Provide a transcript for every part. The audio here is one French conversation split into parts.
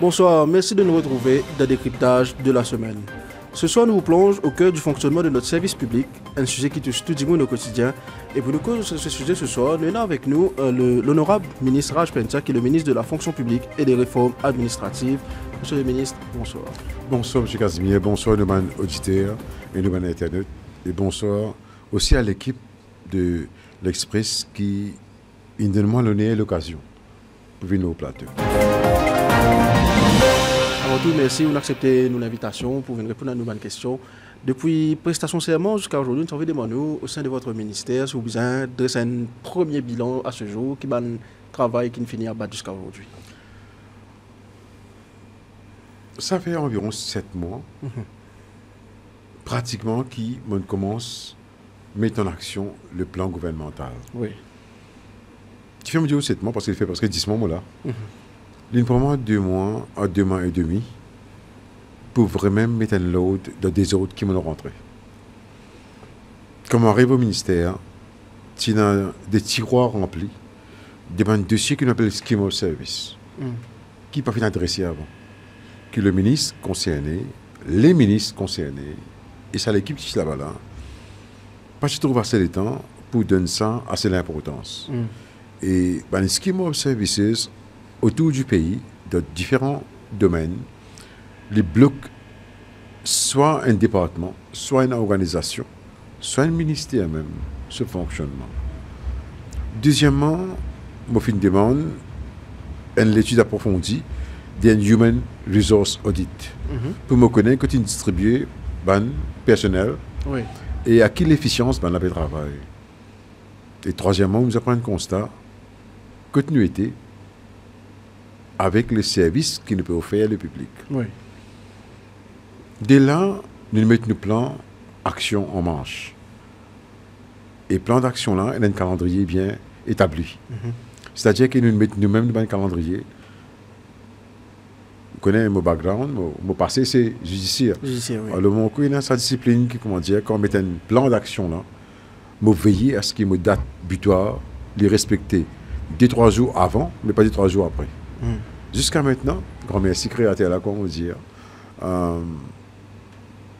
Bonsoir, merci de nous retrouver dans le décryptage de la semaine. Ce soir, nous vous plongeons au cœur du fonctionnement de notre service public, un sujet qui touche tout le monde au quotidien. Et pour nous causer sur ce sujet ce soir, nous avons avec nous l'honorable ministre Raj Pentia, qui est le ministre de la fonction publique et des réformes administratives. Monsieur le ministre, bonsoir. Bonsoir, M. Casimir, bonsoir nos auditeurs et nos internautes. Et bonsoir aussi à l'équipe de l'Express qui nous donne l'honneur et l'occasion pour venir au plateau. Avant tout, merci d'accepter notre invitation pour venir répondre à nos bonnes questions. Depuis prestation serment jusqu'à aujourd'hui, nous avons demandé au sein de votre ministère si vous avez dressé un premier bilan à ce jour, qui est un travail qui ne finit à battre jusqu'à aujourd'hui. Ça fait environ 7 mois, pratiquement, qu'on commence à mettre en action le plan gouvernemental. Oui. Qui fait me dire 7 mois parce qu'il fait presque 10 mois là. Il faut vraiment 2 mois à 2 mois et demi pour vraiment mettre un load dans des autres qui m'ont rentré. Comme on arrive au ministère, il y a des tiroirs remplis de dossiers qu'on appelle Scheme of Service, qui ne peuvent pas adresser avant. Que le ministre concerné, les ministres concernés, et ça l'équipe qui est là-bas, là, parce que je trouve assez le temps pour donner ça assez l'importance. Et les Scheme of Services autour du pays, dans différents domaines, les blocs, soit un département, soit une organisation, soit un ministère même, ce fonctionnement. Deuxièmement, je fais une demande, une étude approfondie d'un Human Resource Audit, pour me connaître quand il distribue ban personnel et à qui l'efficience ban le travail. Et troisièmement, nous avons un constat, continuité avec les services qui nous peut offrir le public. Oui. Dès là, nous mettons nos plans action en marche. Et plan d'action là, il y a un calendrier bien établi. C'est-à-dire que nous mettons nous-mêmes dans un calendrier. Vous connaissez mon background, mon passé c'est judiciaire. Judiciaire, oui. Alors, mon coup, il y a sa discipline qui, comment dire, quand on met un plan d'action là, je veille à ce qu'il me date butoir, les respecter 2-3 jours avant, mais pas 2-3 jours après. Jusqu'à maintenant, grand merci créateur là, comment dire,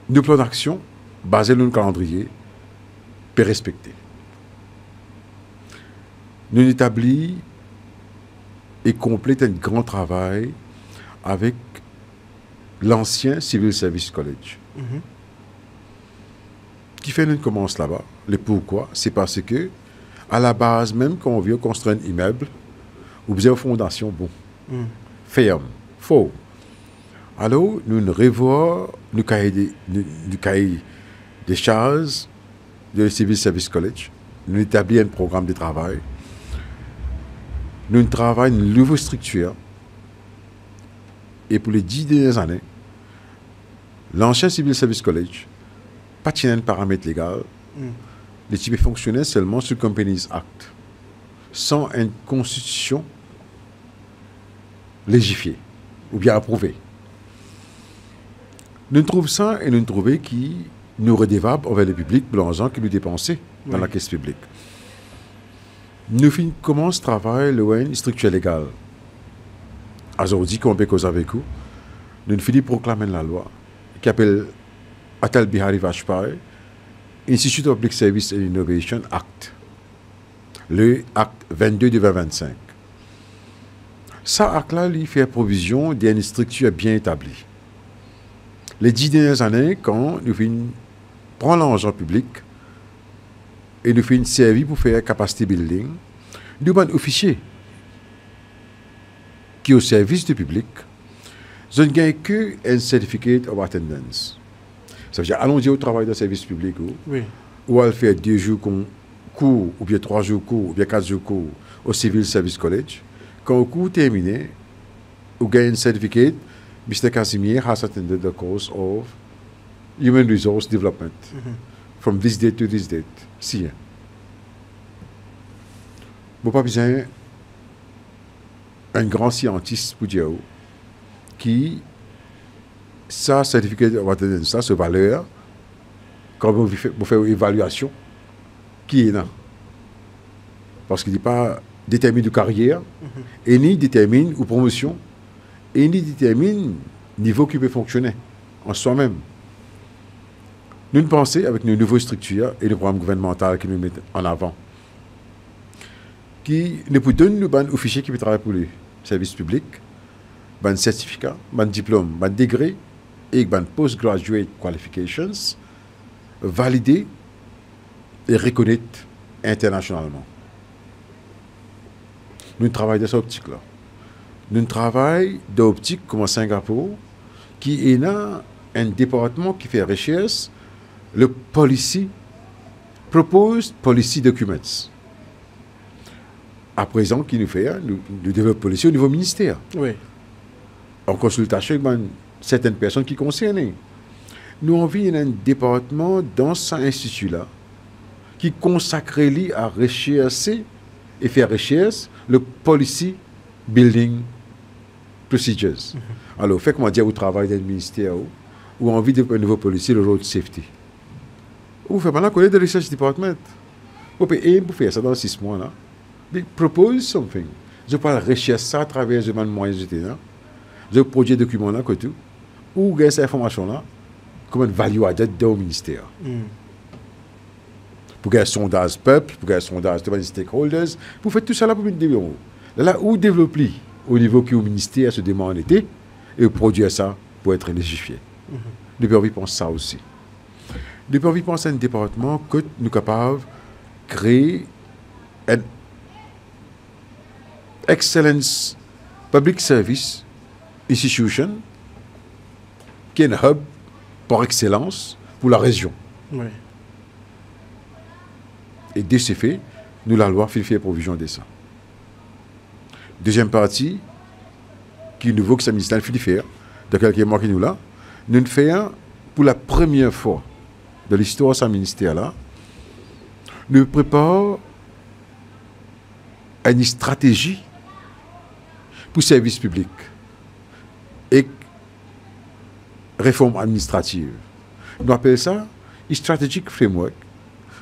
nos plans d'action basés sur le calendrier, peut respecter. Nous établissons et complétons un grand travail avec l'ancien Civil Service College. Qui fait nous commence là-bas. Le pourquoi, c'est parce que à la base, même quand on vient construire un immeuble, ou bien une fondation, bon, ferme, faux. Alors, nous revoyons le cahier des charges de Civil Service College. Nous établissons un programme de travail. Nous travaillons une nouvelle structure. Et pour les 10 dernières années, l'ancien Civil Service College, pas de paramètre légal, les types fonctionnaient seulement sur Companies Act, sans une constitution légifée ou bien approuvée. Nous trouvons ça et nous trouvons qui nous redevable envers le public pour l'argent que nous dépensons dans la caisse publique. Nous commençons à travailler une structure légale. Aujourd'hui, qu'on peut causer avec vous, nous finissons proclamer la loi qui s'appelle Atal Bihari Vajpayee Institute of Public Service and Innovation Act, le acte 22 de 2025. Ça, acte-là, il fait provision d'une structure bien établie. Les 10 dernières années, quand nous prenons l'argent public et nous faisons servir pour faire capacity building, nous avons un officier qui est au service du public, je ne gagne qu'un certificate of attendance. Ça veut dire, allons dire au travail de service public, ou elle fait 2 jours cours, ou bien 3 jours cours, ou bien 4 jours cours au Civil Service College. Quand le cours est terminé, vous gagnez un certificate, Mr. Casimir has attended the course of Human Resource Development from this date to this date. Si. Vous n'avez pas besoin un grand scientiste pour dire qui ça certificat de ça ce valeur quand vous faites une évaluation qui est là parce qu'il n'est pas détermine de carrière et ni détermine ou promotion et il détermine le niveau qui peut fonctionner en soi-même. Nous pensons avec nos nouvelles structures et le programme gouvernemental qui nous mettent en avant, qui nous donne nous ban officiers qui peuvent travailler pour les services publics, ban certificat, ban diplôme, ban degré et ban postgraduate qualifications validés et reconnus internationalement. Nous travaillons dans cette optique-là. Nous travaillons dans l'optique comme à Singapour, qui est là un département qui fait recherche, le policy, propose policy documents. À présent, qui nous fait, nous développons policy au niveau ministère. Oui. En consultation avec certaines personnes qui concernent. Nous avons un département dans cet institut-là qui consacre à rechercher et faire recherche le policy building procedures. Alors, fait comment dire au travail d'un ministère ou envie de un nouveau policier, le road safety. Vous faites maintenant connaître le research department. Vous pouvez faire ça dans 6 mois là. Mais propose something. Je parle recherche ça à travers le moyen de je produis des documents là que tout. Ou gagne cette information là comme une value added au ministère. Pour gagner un sondage peuple, pour gagner un sondage de stakeholders, pour faire tout ça là pour développer. Là où développer au niveau qui au ministère se demande été et produire ça pour être légiféré. Depuis on pense ça aussi. Depuis on pense à un département que nous sommes capables de créer un excellence public service institution qui est un hub par excellence pour la région. Oui. Et de ce fait, nous, la loi, fait provision de ça. Deuxième partie, qui est nouveau que ce ministère fait faire, de quelques mois qui nous là, nous faisons pour la première fois de l'histoire de ce ministère-là, nous préparons une stratégie pour le service public et réforme administrative. Nous appelons ça un strategic framework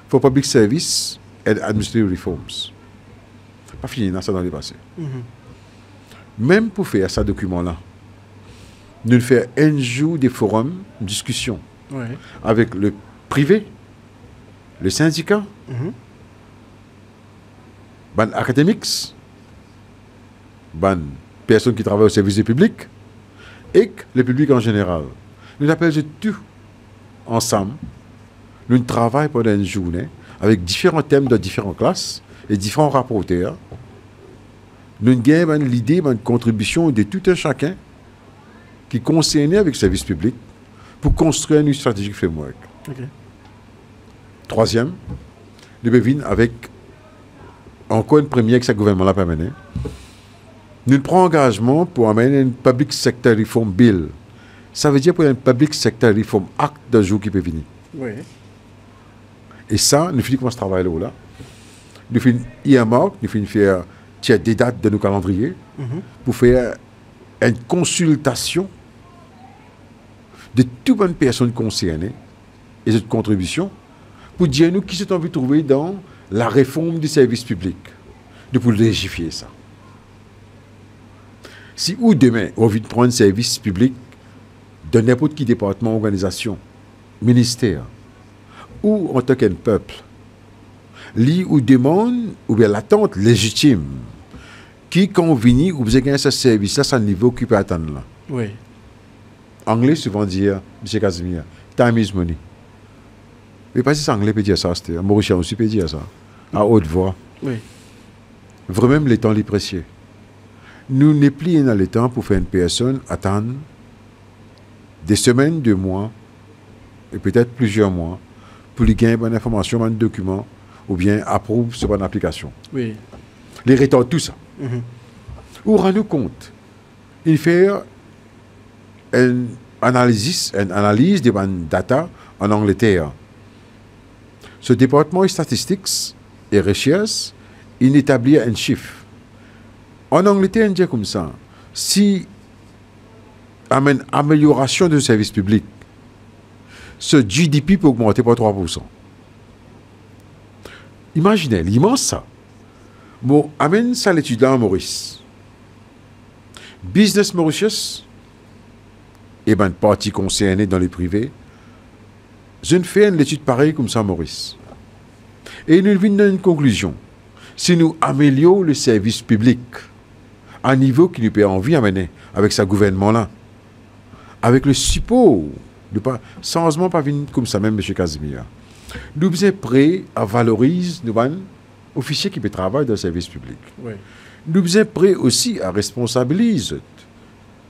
for public service and administrative reforms. Pas fini, ça dans le passé. Même pour faire ce document-là, nous faisons un jour des forums, une discussion avec le privé, le syndicat, les académiques, les personnes qui travaillent au service du public et le public en général. Nous appelons tout ensemble. Nous travaillons pendant une journée avec différents thèmes de différentes classes et différents rapporteurs. Nous avons l'idée, une contribution de tout un chacun qui est concerné avec le service public pour construire une stratégie framework. Troisième, nous venons avec encore une première que ce gouvernement-là peut mener. Nous prenons engagement pour amener un Public Sector Reform Bill. Ça veut dire pour un Public Sector Reform Act d'un jour qui peut venir. Oui. Et ça, nous finissons ce travail-là. Nous finissons earmark, nous finissons faire des dates de nos calendriers pour faire une consultation de toutes les personnes concernées et cette contribution pour dire nous qui sont envie de trouver dans la réforme du service public. Nous pouvons légiférer ça. Si ou demain, on veut prendre un service public de n'importe quel département, organisation, ministère, ou en tant qu'un peuple, li ou demande, ou bien l'attente légitime, qui convient ou besoin de ce service-là, c'est un niveau qui peut atteindre là. Oui. Anglais souvent dire, M. Casimir, time is money. Mais pas si c'est anglais peut dire ça, c'était Mauricien aussi peut dire ça, à haute voix. Oui. Vraiment, les temps les précieux. Nous n'est plus dans le temps pour faire une personne attendre des semaines, 2 mois, et peut-être plusieurs mois, pour lui gagner une information, un document, ou bien approuve sur une application. Oui. Les retardent tout ça. Ou rend-nous compte, il fait une analyse des data en Angleterre. Ce département de statistiques et recherche, il établit un chiffre. En Angleterre, on dit comme ça, si amène amélioration du service public, ce GDP peut augmenter par 3%. Imaginez, l'immense ça. Bon, amène ça l'étude là en Maurice. Business Mauritius, et ben, partie concernée dans les privés, je ne fais une étude pareille comme ça, Maurice. Et nous venons à une conclusion. Si nous améliorons le service public à un niveau qui nous peut envie à mener avec ce gouvernement-là, avec le support, sans pas venir comme ça même, M. Casimir, nous sommes prêts à valoriser nos officiers qui peuvent travailler dans le service public. Oui. Nous sommes prêts aussi à responsabiliser,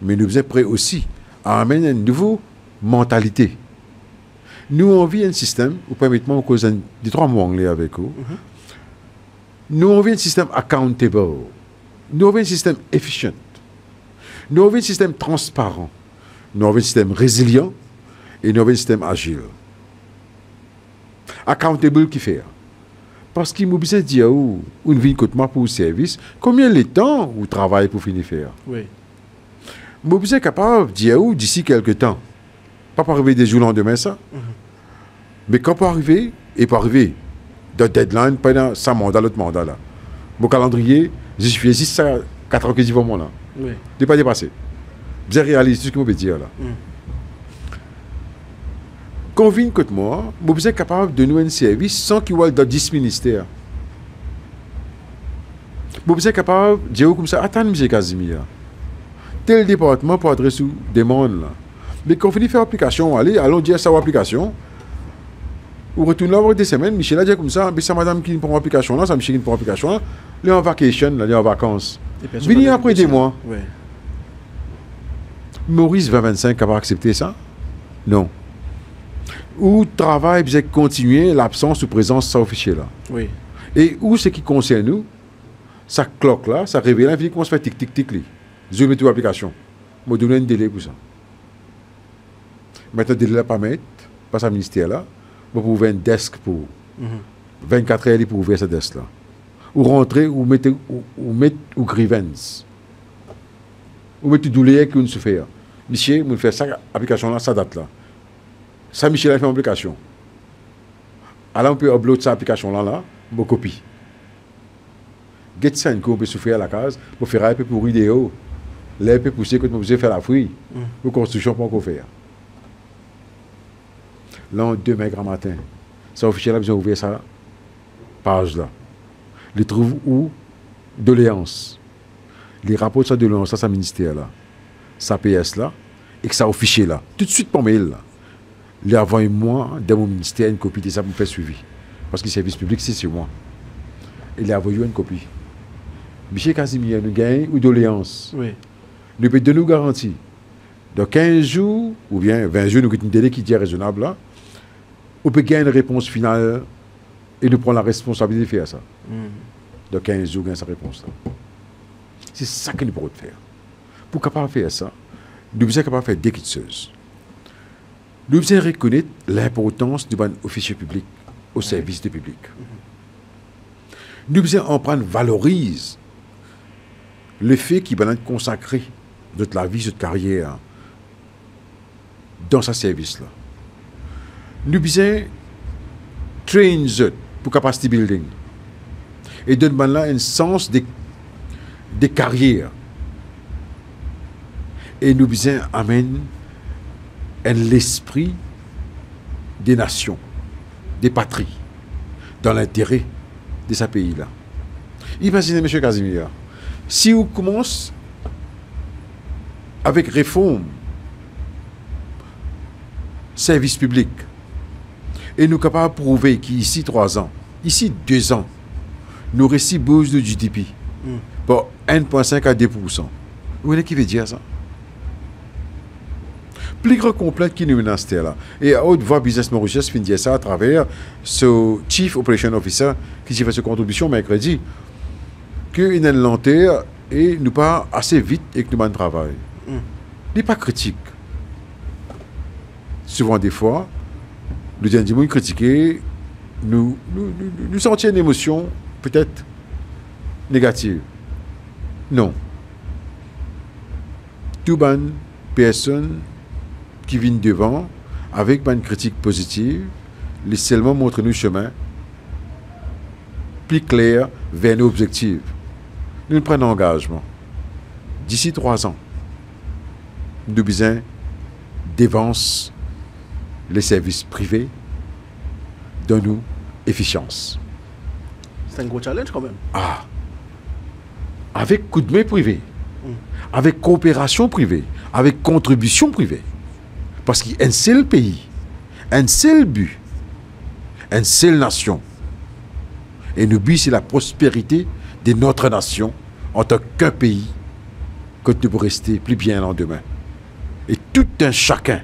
mais nous sommes prêts aussi à amener une nouvelle mentalité. Nous on vit un système, ou permettez-moi cause des 3 mots anglais avec vous. Nous on vit un système accountable. Nous on vit un système efficient. Nous on vit un système transparent. Nous on vit un système résilient et nous on vit un système agile. Accountable qui fait. Parce qu'il m'a besoin de dire où une vie coûte moi pour le service, combien de temps vous travaillez pour finir faire. Oui. M'a besoin capable de dire où d'ici quelques temps. Pas pour arriver des jours lendemain ça. Mais quand peut arriver, et peut arriver de deadline pendant 100 mandats, l'autre mandat là. Mon calendrier, je suis 6 à 4 ans que j'y vais moi là. Oui. Ne pas dépasser. Bien réaliste, ce que je peux dire là. Convigne que moi, je suis capable de nous un service sans qu'il y ait dans 10 ministères. Je suis capable de dire comme ça, attends, M. Casimir. Tel département pour adresser des demandes là. Mais quand on finit de faire application, allons dire ça application. Ou retourne là après des semaines, Michel a dit comme ça, mais c'est madame qui prend application là, ça Michel qui prend application là, il est en vacation, là, il est en vacances. Venir après des mois. Oui. Maurice 2025 va accepter ça? Non. Ou travail, vous continuer l'absence ou présence sans officier là. Oui. Et où ce qui concerne nous, ça cloque là, ça réveille là, il commence à faire tic tic tic. Je mets toute l'application. Je vais donner un délai pour ça. Maintenant, délai là pas mettre, pas à ministère là. Vous pouvez un desk pour 24 heures pour ouvrir ce desk là. Ou rentrer ou mettre ou grievance. Ou mettre douleur qu'on se fait. Michel, vous fait ça application là, ça date là. Ça Michel a fait une application. Alors on peut upload cette application là, mon copie. Get ça on peut souffrir à la case, pour faire un peu pour vidéo. Là peut pousser quand vous faire la fouille. Pour construction pour qu'on faire. Là, demain grand matin, ça officiel a besoin d'ouvrir sa page là. Les trouve où? Doléances. Les rapports de sa doléance, ça ministère là, sa PS là, et que ça officier là. Tout de suite par mail là. Les avant moi, dans mon ministère, une copie de ça pour me faire suivi. Parce que le service public, c'est sur moi. Il a envoyé une copie. Michel Casimir, nous gagnons ou doléances. Oui. Nous pouvons nous garantir. Dans 15 jours, ou bien 20 jours, nous avons une délai qui est raisonnable là. On peut gagner une réponse finale et nous prendre la responsabilité de faire ça. Dans 15 jours, on gagne sa réponse là. C'est ça que nous pouvons faire. Pour capable faire ça, nous sommes capables de faire des quiteuses. Nous devons reconnaître l'importance du bon officier public au service du public. Nous devons en prendre, valorise le fait qu'il va consacrer notre la vie, notre carrière dans ce service-là. Nous devons train pour capacity building et donner là un sens de carrière. Et nous devons amener l'esprit des nations, des patries, dans l'intérêt de ce pays-là. Imaginez, M. Casimir, si on commence avec réforme, service public, et nous sommes capables de prouver qu'ici 3 ans, ici 2 ans, nous réussi bouge de GDP pour 1,5 à 2%. Vous voyez qui veut dire ça? Plus grand complainte qui nous menace là. Et à haute voix, Business Mauritius finit ça à travers ce Chief Operation Officer qui s'est fait cette contribution mercredi. Qu'il y a une lenteur et nous pas assez vite et que nous avons travail. Il n'est pas critique. Souvent, des fois, nous disons critiquer, nous sentions une émotion peut-être négative. Non. Tout bonne personne qui viennent devant avec une critique positive, les seulement montrent nous le chemin plus clair vers nos objectifs. Nous prenons engagement. d'ici 3 ans, nous besoin dévance les services privés, donne-nous efficience. C'est un gros challenge quand même. Ah, avec coup de main privé, avec coopération privée, avec contribution privée. Parce qu'il y a un seul pays, un seul but, une seule nation. Et le but, c'est la prospérité de notre nation en tant qu'un pays que nous pour rester plus bien le lendemain. Et tout un chacun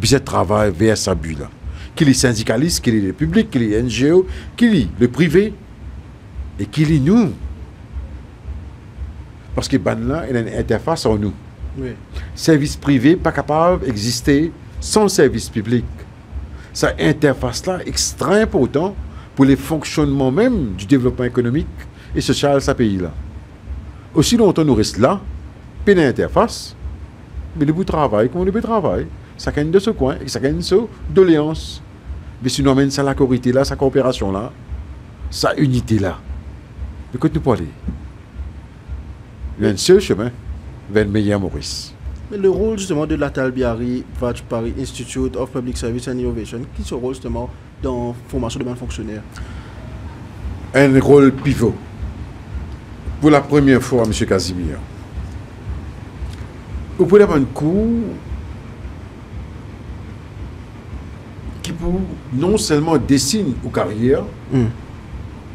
besoin de travailler vers sa but-là. Qu'il est syndicaliste, qu'il est le public, qu'il est NGO, qu'il est le privé et qu'il est nous. Parce que là, il y a une interface en nous. Oui. Service privé pas capable d'exister sans service public. Cette interface-là est extrêmement importante pour le fonctionnement même du développement économique et social de ce pays-là. Aussi longtemps nous restons là, pas d'interface, mais le bout de travail, comme on peut travailler, chacun de ce coin et chacun de ce doléance. Mais si nous amène ça la corité là, sa coopération là, sa unité là, de quoi nous parler? Il y a un seul chemin vers le meilleur Maurice. Mais le rôle justement de l'Atal Biari Vaj Paris Institute of Public Service and Innovation, qui est ce rôle justement dans la formation de bons fonctionnaires? Un rôle pivot. Pour la première fois, M. Casimir, vous pouvez avoir un cours qui pour non seulement dessine aux carrières,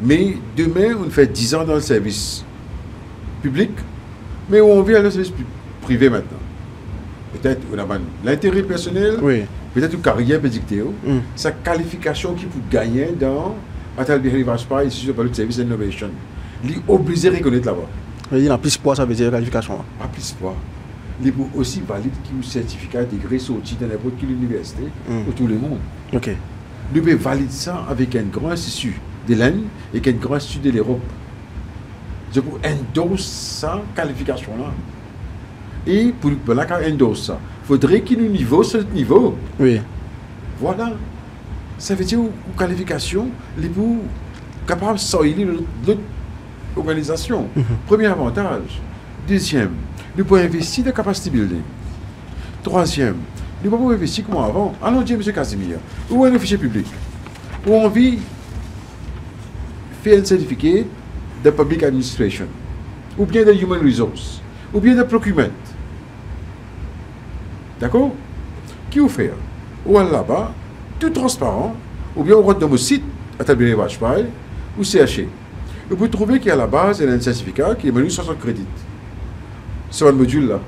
mais demain, on fait 10 ans dans le service public, mais on vient dans le service privé maintenant. Peut-être on a l'intérêt personnel, Oui. peut-être une carrière prédictée, sa qualification qui peut gagner dans Atal Biari Vaj Paris Institute of Service and Innovation. Il est obligé de reconnaître là-bas. Il y a plus poids, ça veut dire qualification. Pas plus poids. Il est aussi valide qu'un certificat degré sorti dans n'importe quelle université pour tout le monde. Ok. Il peut valider ça avec un grand institut de l'Inde et un grand institut de l'Europe. Je peux endosser ça qualification-là. Et pour la endosser ça, il faudrait qu'il y ait un niveau sur ce niveau. Oui. Voilà. Ça veut dire une qualification, il est capable de sortir de l'organisation. Premier avantage. Deuxième, nous pouvons investir dans la capacité building. Troisième, nous pouvons investir comme avant. Allons dire, M. Casimir, où est un fichier public? Où on vit faire un certificat de public administration, ou bien de human resource, ou bien de procurement. D'accord? Qui vous fait? Ou là-bas, tout transparent, ou bien on rentre dans mon site, Atal Biari Vaj Paris, ou CHE. Vous pouvez trouver qu'à la base, il y a un certificat qui est venu 60 crédits. C'est un module là.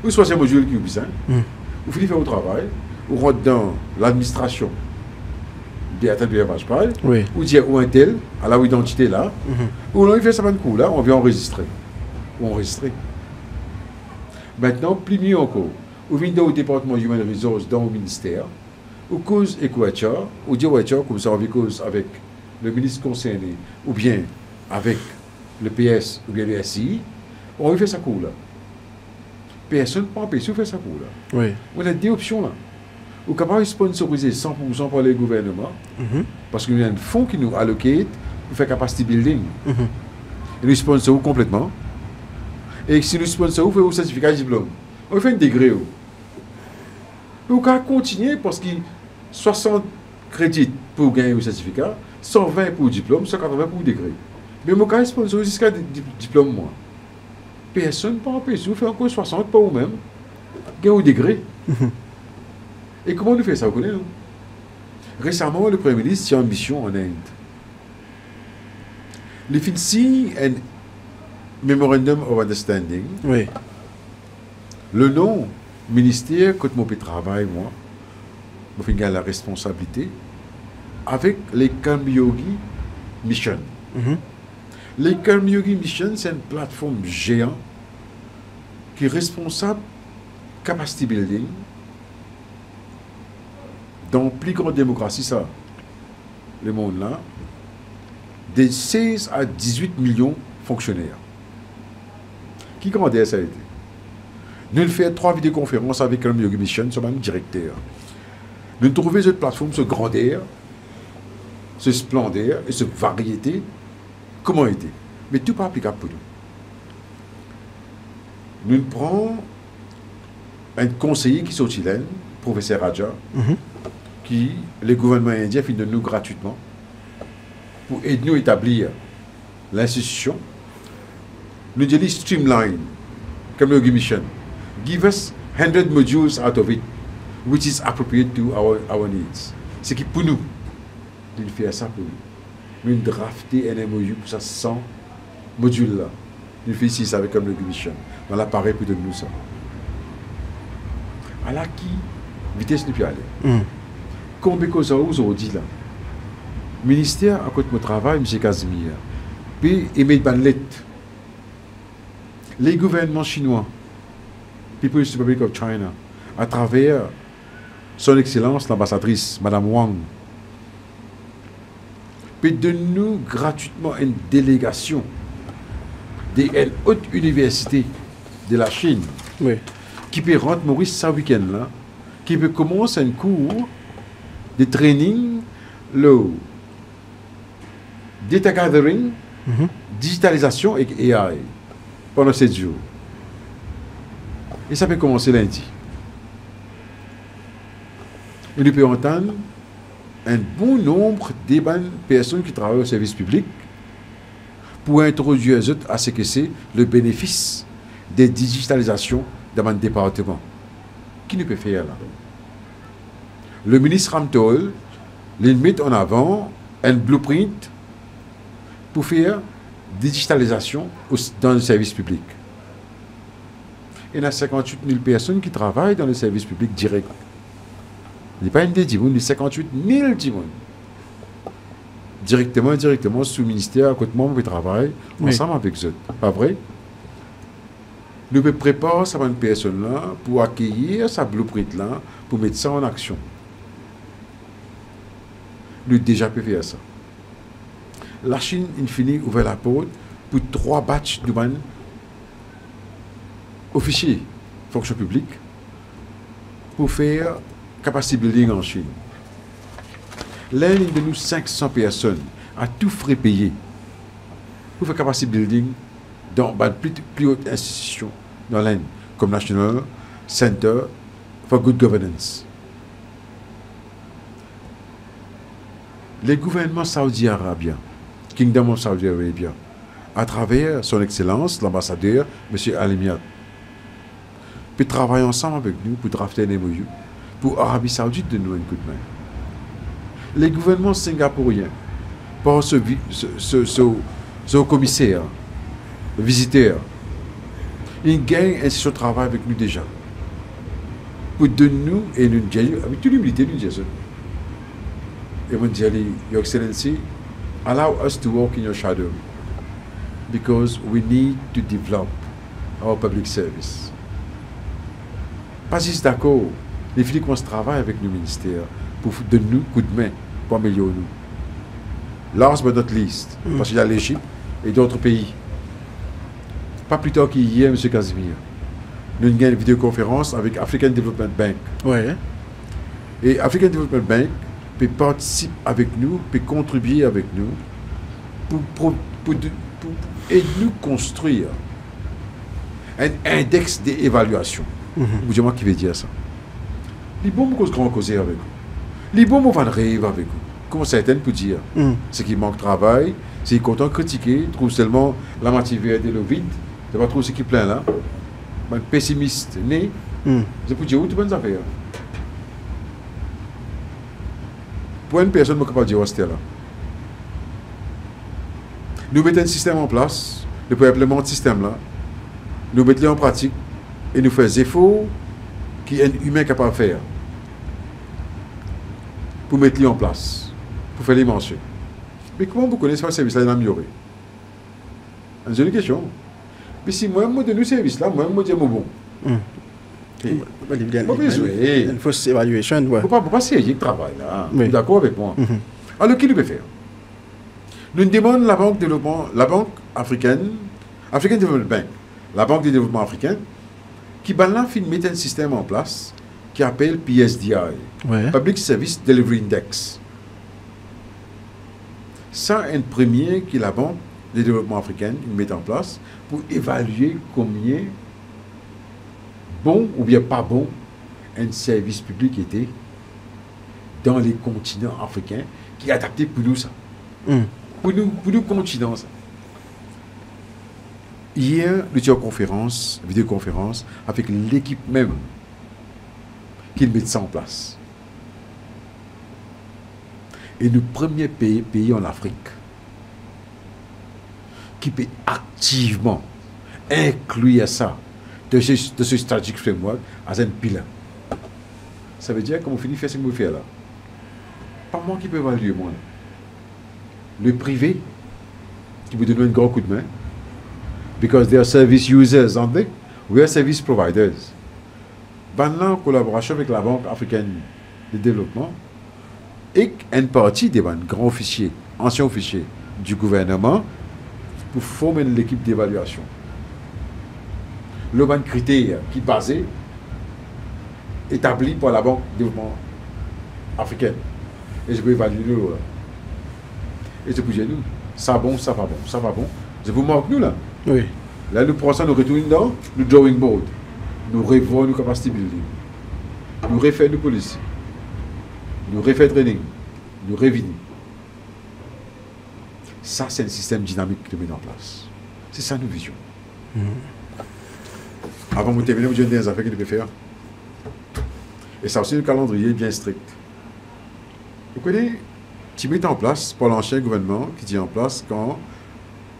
Ou soit c'est un module qui est besoin. Vous finissez faire votre travail, vous rentrez dans l'administration de Atal Biari Vaj Paris, Oui. ou dire où un tel, à la identité là, ou on fait ça un coup là, on vient enregistrer. Ou enregistrer. Maintenant, plus mieux encore, vous venez au département Human Resources dans le ministère, ou cause Equator, ou dire comme ça on vit cause avec le ministre concerné, ou bien avec le PS, ou bien le SI, on fait ça coup là. Personne ne peut empêcher de faire ça coup là. Oui. On a deux options là. Ou capable de sponsoriser 100% par les gouvernements, parce qu'il y a un fonds qui nous alloque pour faire capacity building. Et nous sponsorisons complètement. Et si nous sponsorisons, on fait un certificat de diplôme. On fait un degré. On peut continuer parce que 60 crédits pour gagner un certificat, 120 pour le diplôme, 180 pour le degré. Mais mon cas, sponsorise jusqu'à diplôme, moi. Personne ne peut empêcher. Vous faites encore 60 pour vous-même. Gagner un degré. Et comment on fait ça, vous connaissez, non? Récemment, le Premier ministre est en mission en Inde. Il fait ici un Memorandum of Understanding. Oui. Le nom ministère, quand mon travail, moi, je fais la responsabilité avec les Karmyogi Mission. Les Karmyogi Mission, c'est une plateforme géante qui est responsable capacity building dans la plus grande démocratie, ça, le monde là, de 16 à 18 millions de fonctionnaires. Qui grandeur ça a été? Nous faisons 3 vidéoconférences avec un Mission, sur même directeur. Nous trouvons cette plateforme, ce grandeur, ce splendeur et ce variété, comment était. Mais tout pas applicable pour nous. nous prenons un conseiller qui sont chilien, professeur Raja, qui le gouvernement indien fait de nous gratuitement pour aider nous à établir l'institution. Nous disons streamline, comme le mission. Give us 100 modules out of it, which is appropriate to our needs. C'est qui pour nous, il fait ça pour nous. Nous drafter un MOU pour ça 100 modules là. Nous fait ici avec comme le mission. Dans l'appareil pour donner nous ça. À la qui vitesse nous peut aller. Combien de choses aujourd'hui là. Ministère à côté de mon travail, M. Casimir, puis émet une lettre. Les gouvernements chinois, People's Republic of China, à travers son Excellence l'ambassadrice, Madame Wang, peut donner gratuitement une délégation d'une haute université de la Chine, qui peut rentrer Maurice ce week-end-là, qui peut commencer un cours de training, le data gathering, digitalisation et AI pendant 7 jours. Et ça peut commencer lundi. Et nous pouvons entendre un bon nombre de personnes qui travaillent au service public pour introduire à ce que c'est le bénéfice des digitalisations dans mon département. Qui nous peut faire là? Le ministre Ramtol met en avant un blueprint pour faire digitalisation dans le service public. Il y a 58 000 personnes qui travaillent dans le service public direct. Il n'y a pas une des 10 000, il y a 58 000 10 000. Directement, sous le ministère, à côté de moi, on travaille ensemble avec eux. Pas vrai? Nous préparons cette personne-là pour accueillir sa blueprint-là, pour mettre ça en action. Nous déjà pu faire ça. La Chine, in fini, ouvert la porte pour 3 batchs de officiers, fonction publique, pour faire capacity building en Chine. L'un de nous, 500 personnes, à tout frais payés, pour faire capacity building dans plus haute institution dans l'Inde, comme National Center for Good Governance. Les gouvernements saoudiens-arabiens, Kingdom of Saudi Arabia, à travers son Excellence, l'ambassadeur, M. Alimiat, peut travailler ensemble avec nous pour drafter un MOU, pour Arabie Saoudite de nous un coup de main. Les gouvernements singapouriens, par ce commissaire, le visiteur, ils gagnent un session de travail avec nous déjà. Pour donner nous, et nous disons, avec toute l'humilité, nous disons, et nous disons, Your Excellency, allow us to walk in your shadow because we need to develop our public service. Pas juste d'accord, les filles commencent à travailler avec nos ministères pour donner nous coup de main, pour améliorer nous. Last but not least, parce qu'il y a l'Égypte et d'autres pays. Pas plus tard qu'hier, M. Casimir, nous avons une vidéoconférence avec African Development Bank. Ouais. Et African Development Bank peut participer avec nous, peut contribuer avec nous pour aider nous construire un index d'évaluation. Vous dites moi qui veut dire ça. Les bons mots qu'on causer avec vous. Les bons mots vont rêver avec vous. Comme certains peuvent dire. C'est qu'il manque de travail, c'est content de critiquer, trouve seulement la moitié verte et le vide. C'est pas trop ce qui est plein là. Un pessimiste né. C'est pour dire où tu bonnes affaires. Pour une personne, je ne peux pas dire où c'était là. Nous mettons un système en place, nous pouvons implémenter ce système-là, nous mettons en pratique et nous faisons des efforts qu'un humain est capable de faire pour mettre en place, pour faire les mentions. Mais comment vous connaissez ce service-là amélioré? C'est une question. Mais si moi, je donne ce service-là, moi, je dis bon. Il faut évaluation. Il ne faut pas essayer de travail là. Vous êtes d'accord avec moi? Alors, qui le peut faire? Nous demandons la Banque de développement, la Banque africaine, African Development Bank, la Banque de développement africaine, qui met un système en place qui appelle PSDI, Public Service Delivery Index. Ça, un premier que la Banque de développement africaine met en place pour évaluer combien bon ou bien pas bon, un service public était dans les continents africains qui est adapté pour nous ça. Pour nous continents ça. Hier, nous étions en conférence, vidéoconférence, avec l'équipe même qui met ça en place. Et le premier pays en Afrique qui peut activement inclure ça de ce strategic framework as un pilote. Ça veut dire qu'on finit de faire ce qu'on veut faire là. Pas moi qui peux évaluer moi. Le privé qui peut donner un grand coup de main. Because they are service users, aren't they? We are service providers. Maintenant, en collaboration avec la Banque africaine de développement et une partie des grands officiers, anciens officiers du gouvernement pour former l'équipe d'évaluation. Le ban critère qui est basé, établi par la Banque de développement africaine. Et je peux évaluer nous là. Et je peux dire nous, ça bon, ça va bon, ça va bon. Je vous manque nous là. Oui. Là, nous prenons ça, nous retournons dans le drawing board. Nous revoyons nos capacités building. Nous refaisons nos policies. Nous refaisons training. Nous revenons. Ça, c'est un système dynamique que nous mettons en place. C'est ça nos visions. Avant de terminer, vous avez des affaires que nous devons faire. Et ça aussi, le calendrier bien strict. Vous connaissez, tu mets en place, pour l'ancien gouvernement, qui dit en place quand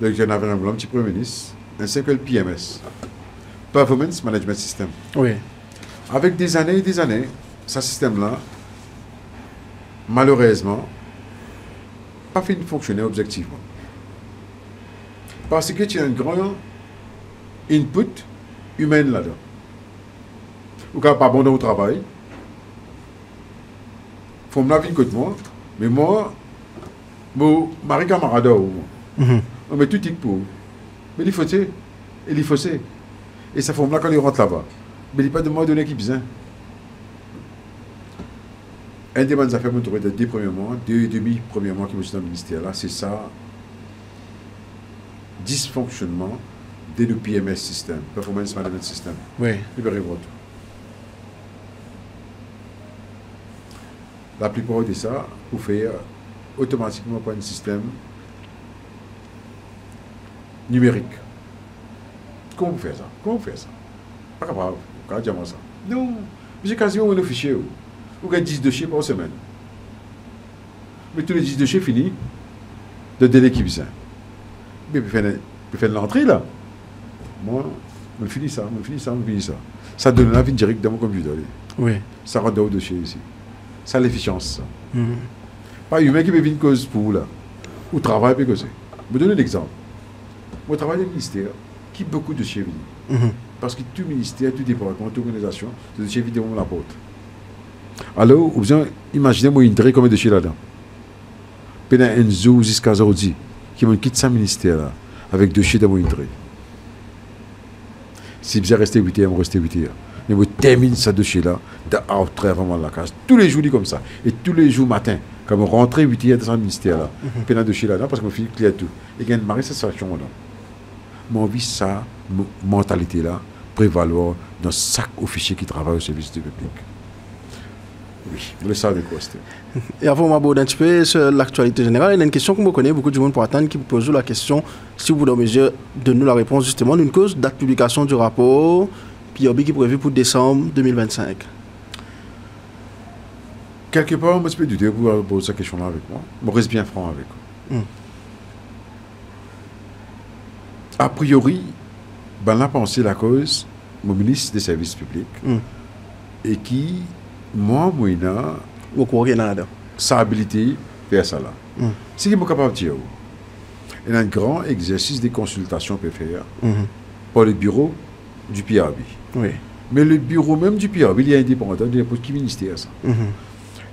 le général un petit premier ministre, un simple PMS, Performance Management System. Oui. Avec des années et des années, ce système-là, malheureusement, pas fait de fonctionner objectivement. Parce que tu as un grand input humain là-dedans. Ou quand pas bon dans le travail, il faut me laver côté moi, mais moi, mon mari camarade, on met tout tic pour. Mais il faut c'est. Il faut c'est. Et ça fait là quand il rentre là-bas. Mais il n'y a pas de mois donné qui besoin. Un des bonnes affaires, je me des premiers mois, 2,5 premiers mois que je suis dans le ministère là, c'est ça. Dysfonctionnement de nos PMS système, Performance Management System. Oui. Libérez votre. La plupart de ça, vous faites automatiquement par un système numérique. Comment vous faites ça? Comment vous faites ça? Pas capable. Quand dire ça? Non. J'ai quasiment un fichier. Vous avez 10 dossiers par semaine. Mais tous les 10 dossiers finis de délai qui vient. Mais vous faites l'entrée là. Moi, je finis ça, je finis ça, je finis ça. Ça donne la vie directe dans mon computer. Oui. Ça rend au dossier ici. Ça l'efficience. Pas humain qui peut venir une cause pour vous là. Ou travail peut causer. Je vous donne un exemple. Moi, je travaille dans le ministère qui a beaucoup de dossiers venus. Parce que tout ministère, tout département, toute organisation, les dossiers viennent devant la porte. Alors, vous imaginez-moi une très comme de dossiers là-dedans. Pendant un jour jusqu'à aujourd'hui, qui me quitte ce ministère là, avec dossiers dans mon entrée. Si vous restez 8 heures, je reste 8 heures. Mais je termine ce dossier-là, très vraiment la case. Tous les jours, comme ça. Et tous les jours matin, quand je rentre 8 heures dans ce ministère-là, pendant un dossier là-dedans, parce que je finis clair tout. Et il y a une marée de satisfaction là. Mon envie, ça, mentalité-là, prévaloir dans chaque officier qui travaille au service du public. Oui, vous le savez quoi, c'était. Et avant m'aborder un petit peu sur l'actualité générale, il y a une question que vous connaissez, beaucoup de monde pour attendre, qui vous pose la question, si vous voulez mesure de nous la réponse justement, d'une cause, date de publication du rapport, puis qui est prévu pour décembre 2025. Quelque part, je peux douter pour poser cette question-là avec moi. Je reste bien franc avec vous. A priori, ben là, pensé la cause, mon ministre des Services publics, et qui, moi, sa habilité faire ça là. C'est qu'il est capable de dire. Il y a un grand exercice de consultation peut faire par le bureau du PRB. Oui. Mais le bureau même du PRB, il est indépendant de n'importe quel ministère. Ça.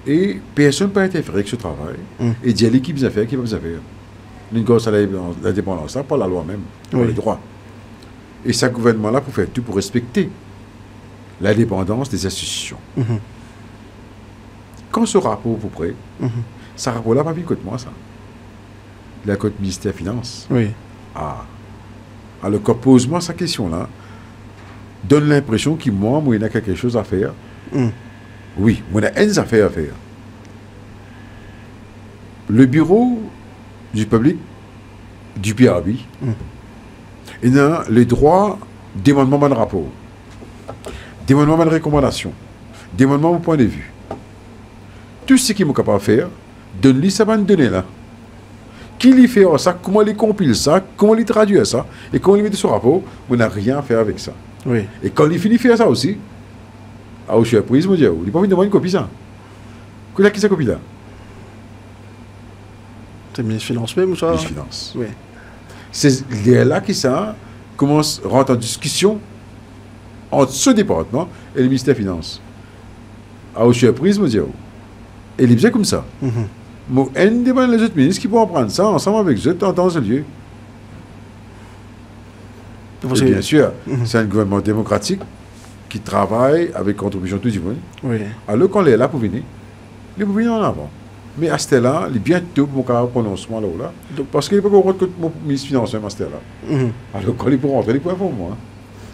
Et personne ne peut interférer avec ce travail et dire l'équipe des affaires qui va faire. Une grosse l'indépendance, ça, pas la loi même, pas les droits. Et ce gouvernement-là pour faire tout pour respecter l'indépendance des institutions. Quand ce rapport vous prêt, ce rapport-là pas vu côté moi, ça. La côte ministère des Finances. Oui. Ah. Alors, pose-moi cette question-là. donne l'impression que moi, il y a quelque chose à faire. Oui, il y a une affaire à faire. Le bureau du public du PRB, il a le droit d'émanement de rapport, d'émanement de recommandation, d'émanement de point de vue. Tout ce qu'il est capable de faire, donne-lui ça va donner là. Qui lui fait ça, comment il compile ça, comment il traduit ça, et comment il met sur rapport, on n'a rien à faire avec ça. Oui. Et quand il finit de faire ça aussi, à au surprise, il dit, il n'a pas envie de demander une copie ça. Qui a cette copie là? C'est le ministre des Finances même ou ça? Le ministre des Finances. Oui. C'est là que ça commence à rentrer en discussion entre ce département et le ministère des Finances. À au surprise, il dit, et il est bien comme ça. Mais un des les autres ministres qui pourront prendre ça ensemble avec eux dans ce lieu. Et bien sûr, c'est un gouvernement démocratique qui travaille avec contribution de tout le monde. Oui. Alors quand il est là pour venir, il peut venir en avant. Mais à ce là il est bientôt pour mon prononcement là. Parce qu'il ne peut pas rentrer que mon ministre des Finances à ce là. Alors quand il peut rentrer, il peut informer moi.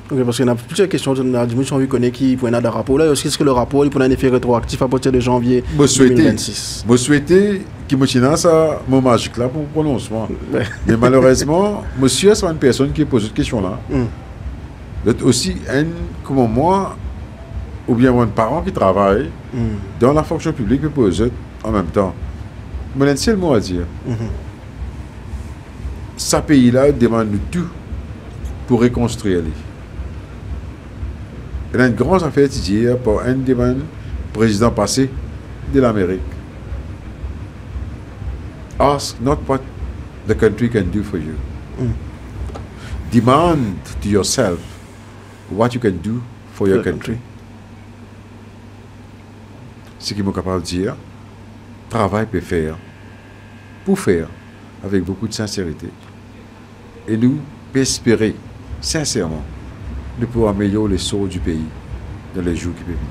Ok, parce qu'il y a plusieurs questions. On a envie connaître qui pourrait avoir un rapport. Là, est-ce que le rapport il pourrait avoir un effet rétroactif à partir de janvier 2026? Je souhaitais qu'il me tienne ça, mon magique là, pour mon prononcement. Mais malheureusement, monsieur, c'est une personne qui pose cette question là. Aussi, comme moi, ou bien mon parent qui travaille dans la fonction publique, peut poser en même temps. Mais c'est le mot à dire. Ce pays-là demande tout pour reconstruire. Il y a une grande affaire à dire pour un des présidents passés de l'Amérique. Ask not what the country can do for you. Demand to yourself what you can do for your country. Ce qui est capable de dire, travail peut faire, pour faire, avec beaucoup de sincérité. Et nous, peut espérer, sincèrement, de pouvoir améliorer les sorts du pays dans les jours qui peuvent venir.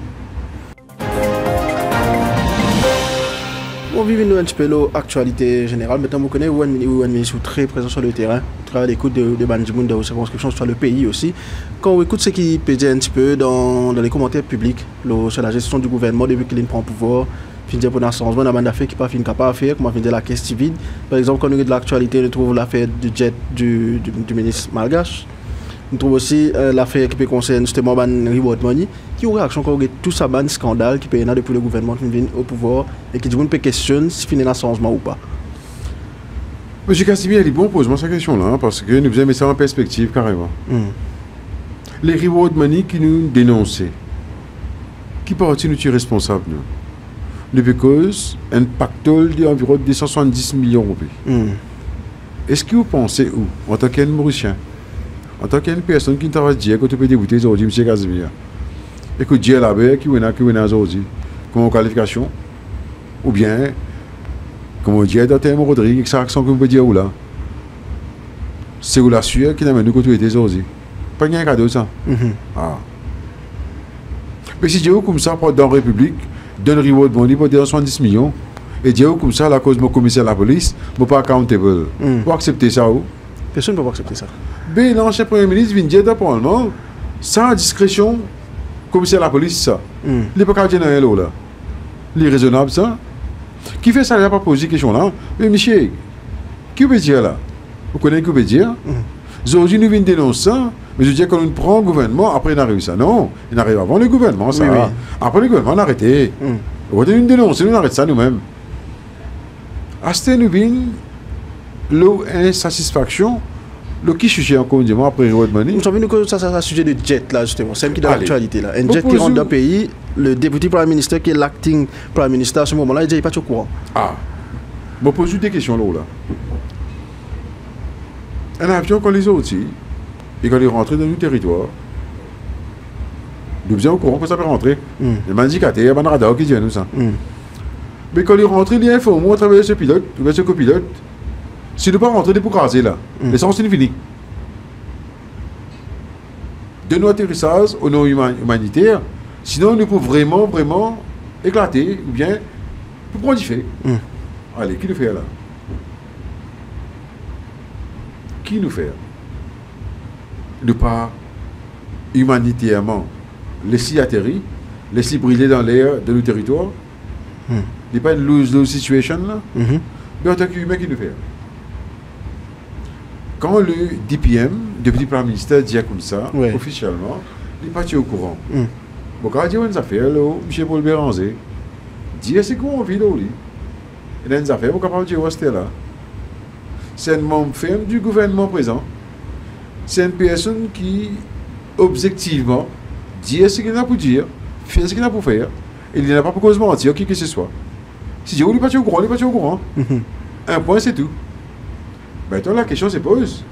On vit un petit peu l'actualité générale. Maintenant, vous connaissez où un ministre très présent sur le terrain, travaille à l'écoute de Bandimoun, de vos circonscriptions, sur le pays aussi. Quand on écoute ce qui peut dire un petit peu dans les commentaires publics sur la gestion du gouvernement depuis qu'il prend le pouvoir, fin dire pour un changement, on a des affaires qui pas capable de faire, comment fin dire la question vide. Par exemple, quand on regarde l'actualité, on trouve l'affaire du jet du ministre malgache. On trouve aussi l'affaire qui peut concerner justement le reward money, qui a une réaction quand on regarde tout ça, un scandale qui peut y avoir depuis le gouvernement qui vient au pouvoir et qui peut questionner si il y a un changement ou pas. M. Casimir, il est bon, pose-moi cette question-là, parce que nous faisons ça en perspective carrément. Les reward money qui nous dénonçaient, qui partie nous est responsable, nous? Depuis cause, un pactole d'environ 270 millions d'euros. Est-ce que vous pensez où, en tant qu'un Mauricien, en tant qu'une personne qui travaille dire que tu peux débuter aujourd'hui, M. Casimir, et que Dieu là-bas, qui est aujourd'hui, comme qualification, ou bien, comme on dit, dans Thémo Rodrigue, que ça accent que vous pouvez dire où là, c'est où la sueur qui n'a pas nous que tu étais aujourd'hui. Pas un cadeau ça. Ah. Mais si Dieu comme ça, pour dans la République, donne reward money pour 270 millions, et Dieu comme ça, la cause de mon commissaire de la police, je ne pas accountable. Vous acceptez ça où? Personne ne peut pas accepter ça. Mais l'ancien Premier ministre vient dire d'apparemment, sans discrétion, commissaire de la police, ça. Il n'est pas qu'à dire là. Il est raisonnable, ça. Qui fait ça, il n'a pas posé cette question-là. Mais monsieur, qui veut dire là? Vous connaissez qui veut dire? Aujourd'hui, nous venons dénoncer ça, mais je dis qu'on nous prend le gouvernement, après il arrive ça. Non, il arrive avant le gouvernement, ça. Oui. Après le gouvernement, on a arrêté. On va nous dénoncer, nous arrêtons ça nous-mêmes. À ce nous venons, l'insatisfaction. Le qui sujet encore une fois après Reward Money. Nous savons que ça c'est un sujet de jet là justement, c'est qui dans l'actualité là. Un jet qui rentre dans le pays, le député Prime Minister qui est l'acting Prime Minister à ce moment-là, il dit pas au courant. Ah. Je pose des questions là. Un avion quand les autres et quand il rentre dans nos territoires, nous sommes au courant que ça peut rentrer. Il m'a indiqué, il y a un radar qui dit nous ça. Mais quand il rentre, il informe à travers ce pilote, ou ce copilote. Si nous ne pas rentrer pour craser là, l'essence est finie. De nos atterrissages au nom humanitaire, sinon nous pouvons vraiment éclater ou bien pour prendre du fait. Allez, qui nous fait là? Qui nous fait? Ne pas humanitairement, laisser atterrir, laisser briller dans l'air de nos territoires. Il n'y a pas une lose-lose situation là. Mais en tant qu'humain, qui nous fait? Quand le DPM, Député Premier Ministre, dit comme ça, officiellement, il n'est pas au courant. Bon, quand il dit une affaire, M. Paul Béranger, dit c'est quoi on vit là? Il y a une affaire, vous capable de dire rester là. C'est un membre ferme du gouvernement présent. C'est une personne qui, objectivement, dit ce qu'il a pour dire, fait ce qu'il a pour faire, et il n'a pas pour cause mentir, qui que ce soit. Si Dieu n'est pas au courant, il n'est pas au courant. Un point, c'est tout. Maintenant, la question se pose.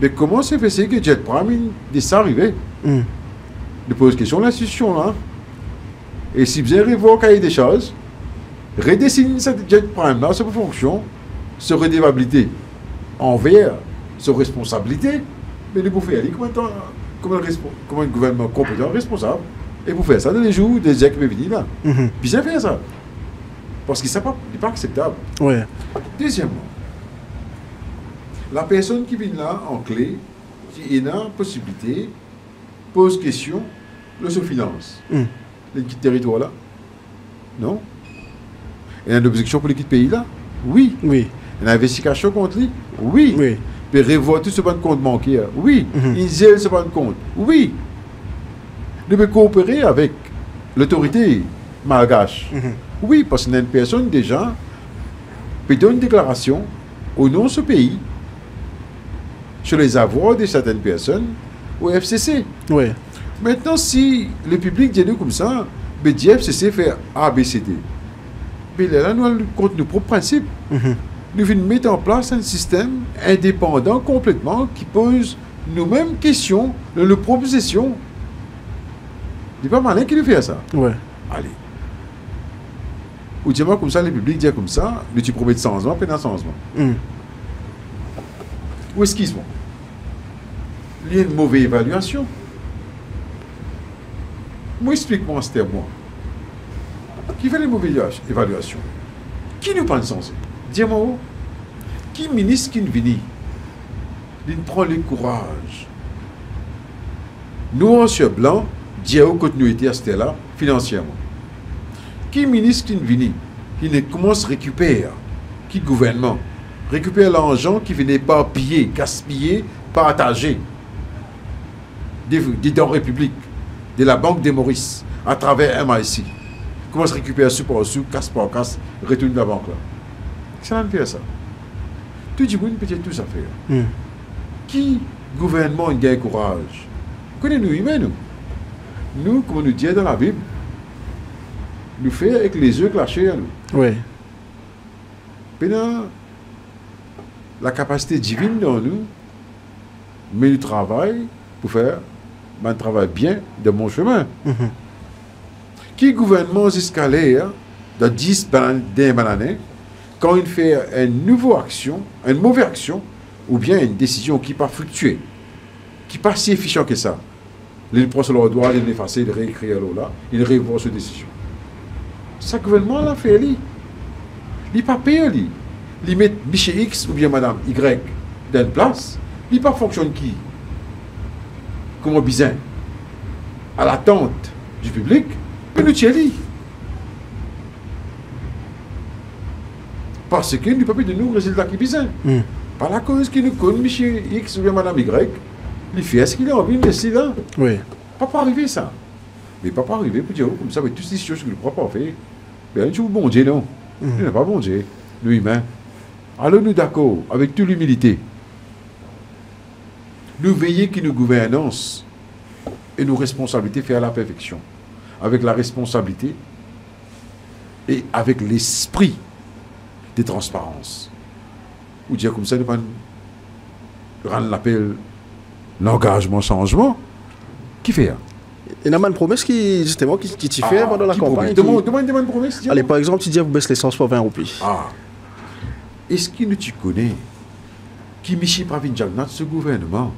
Mais comment c'est fait que Jet Prime de ça arriver? Il pose question l'institution là. Et si vous avez revoir cahier des choses, redessiner cette Jet Prime là, sa fonction, sa redevabilité envers sa responsabilité, mais il faut faire comme un gouvernement compétent, responsable, et vous faire ça dans les jours des équipes venir là. Puis c'est faire ça. Parce que ce n'est pas acceptable. Ouais. Deuxièmement, la personne qui vient là en clé, qui a une possibilité, pose question, le sous-finance. Les territoires là? Non? Il y a une objection pour les pays là? Oui. Oui. Il y a une investigation contre lui? Oui. Oui. Puis revoir tout ce pas de compte bancaire? Oui. Il gèle ce pas de compte? Oui. Il peut coopérer avec l'autorité malgache? Oui, parce qu'il y a une personne déjà peut donner une déclaration au nom de ce pays sur les avoirs de certaines personnes au FCC. Oui. Maintenant, si le public dit comme ça, le FCC fait ABCD. Mais là, nous allons contre nos propres principes. Nous venons mettre en place un système indépendant complètement qui pose nous-mêmes questions de nos propositions. Il n'est pas malin qui nous fait ça. Ouais. Allez. Ou dis-moi comme ça, le public dit comme ça, mais tu promets de changement, puis d'un changement. Ou excuse-moi. Il y a une mauvaise évaluation. Moi, explique-moi, c'était moi. Qui fait les mauvaises évaluations? Qui nous pense censé? Dis-moi où? Qui ministre qui nous vient? Il prend le courage. Nous, sur blanc, dire où continuité à ce là financièrement. Qui ministre qui nous vient? Qui ne commence à récupérer? Qui gouvernement? Récupère l'argent qui venait pas piller, gaspiller, partager des denrées publiques de la Banque des Maurice à travers MIC. Comment se récupérer sous par sous, casse par casse, retourne la banque là. Ça n'a pas fait ça. Tout le monde peut dire tout ça faire. Qui gouvernement gagne courage? Connaissez-nous humains, nous? Nous, comme nous dit dans la Bible, nous faisons avec les yeux clashés à nous. Oui. Pendant la capacité divine dans nous, mais nous travaillons pour faire un travail bien de mon chemin. Qui gouvernement jusqu'à l'air de 10 années, quand il fait une nouvelle action, une mauvaise action, ou bien une décision qui n'a pas fluctué, qui n'est pas si efficient que ça, il prend sur leur droit, il l'effacer, il réécrire là, il revoit cette décision. Ce gouvernement l'a fait, il n'est pas payé, il met Michel X ou bien Madame Y dans une place, il n'est pas fonctionne qui? Comme un bizin, à l'attente du public, mais nous tiens. Parce que nous ne pouvons pas de nous résultats qui bizin. Par la cause qu'il nous connaît, Michel X ou bien Madame Y, il fait ce qu'il a envie de laisser là. Oui. Pas arriver ça. Mais pas arriver pour dire comme ça, mais toutes ces choses que nous ne pouvons pas faire. Mais nous bon Dieu, non. Nous n'est pas bon Dieu, nous humains. Alors nous d'accord, avec toute l'humilité. Nous veillons que nos gouvernances et nos responsabilités fassent à la perfection. Avec la responsabilité et avec l'esprit de transparence. Ou dire comme ça, nous pas rendre l'appel l'engagement changement. Qui fait? Il y a une promesse qui, justement, qui t'y fait pendant la campagne. Demande une promesse. Allez, par exemple, tu dis que vous baissez l'essence pour 20 roupies. Est-ce que tu connais qui Michi Pravin Jagnat, ce gouvernement,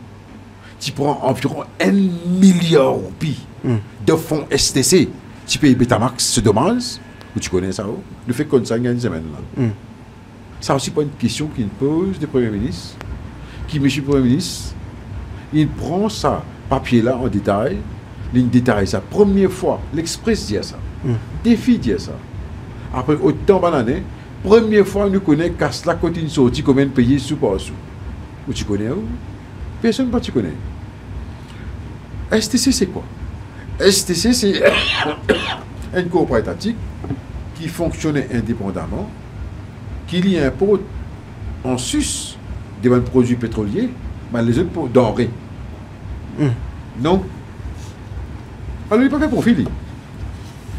tu prends environ 1 milliard de roupies de fonds STC, tu payes Betamax, c'est dommage? Ou tu connais ça? Le fait qu'on ça il y a une semaine là. Ça aussi pas une question qu'il pose le Premier ministre, qui Michi Premier ministre, il prend ça papier là en détail, ligne détail ça. Première fois, l'Express dit ça. Défi dit ça. Après autant d'années, première fois nous connaissons qu'à cela continue sorti combien de pays sous par sous. Où tu connais où? Personne ne tu connais. STC c'est quoi? STC c'est une coopérative qui fonctionnait indépendamment, qui lie un pot en sus des produits pétroliers, mais les autres denrées. Non. Alors il n'a pas fait profit.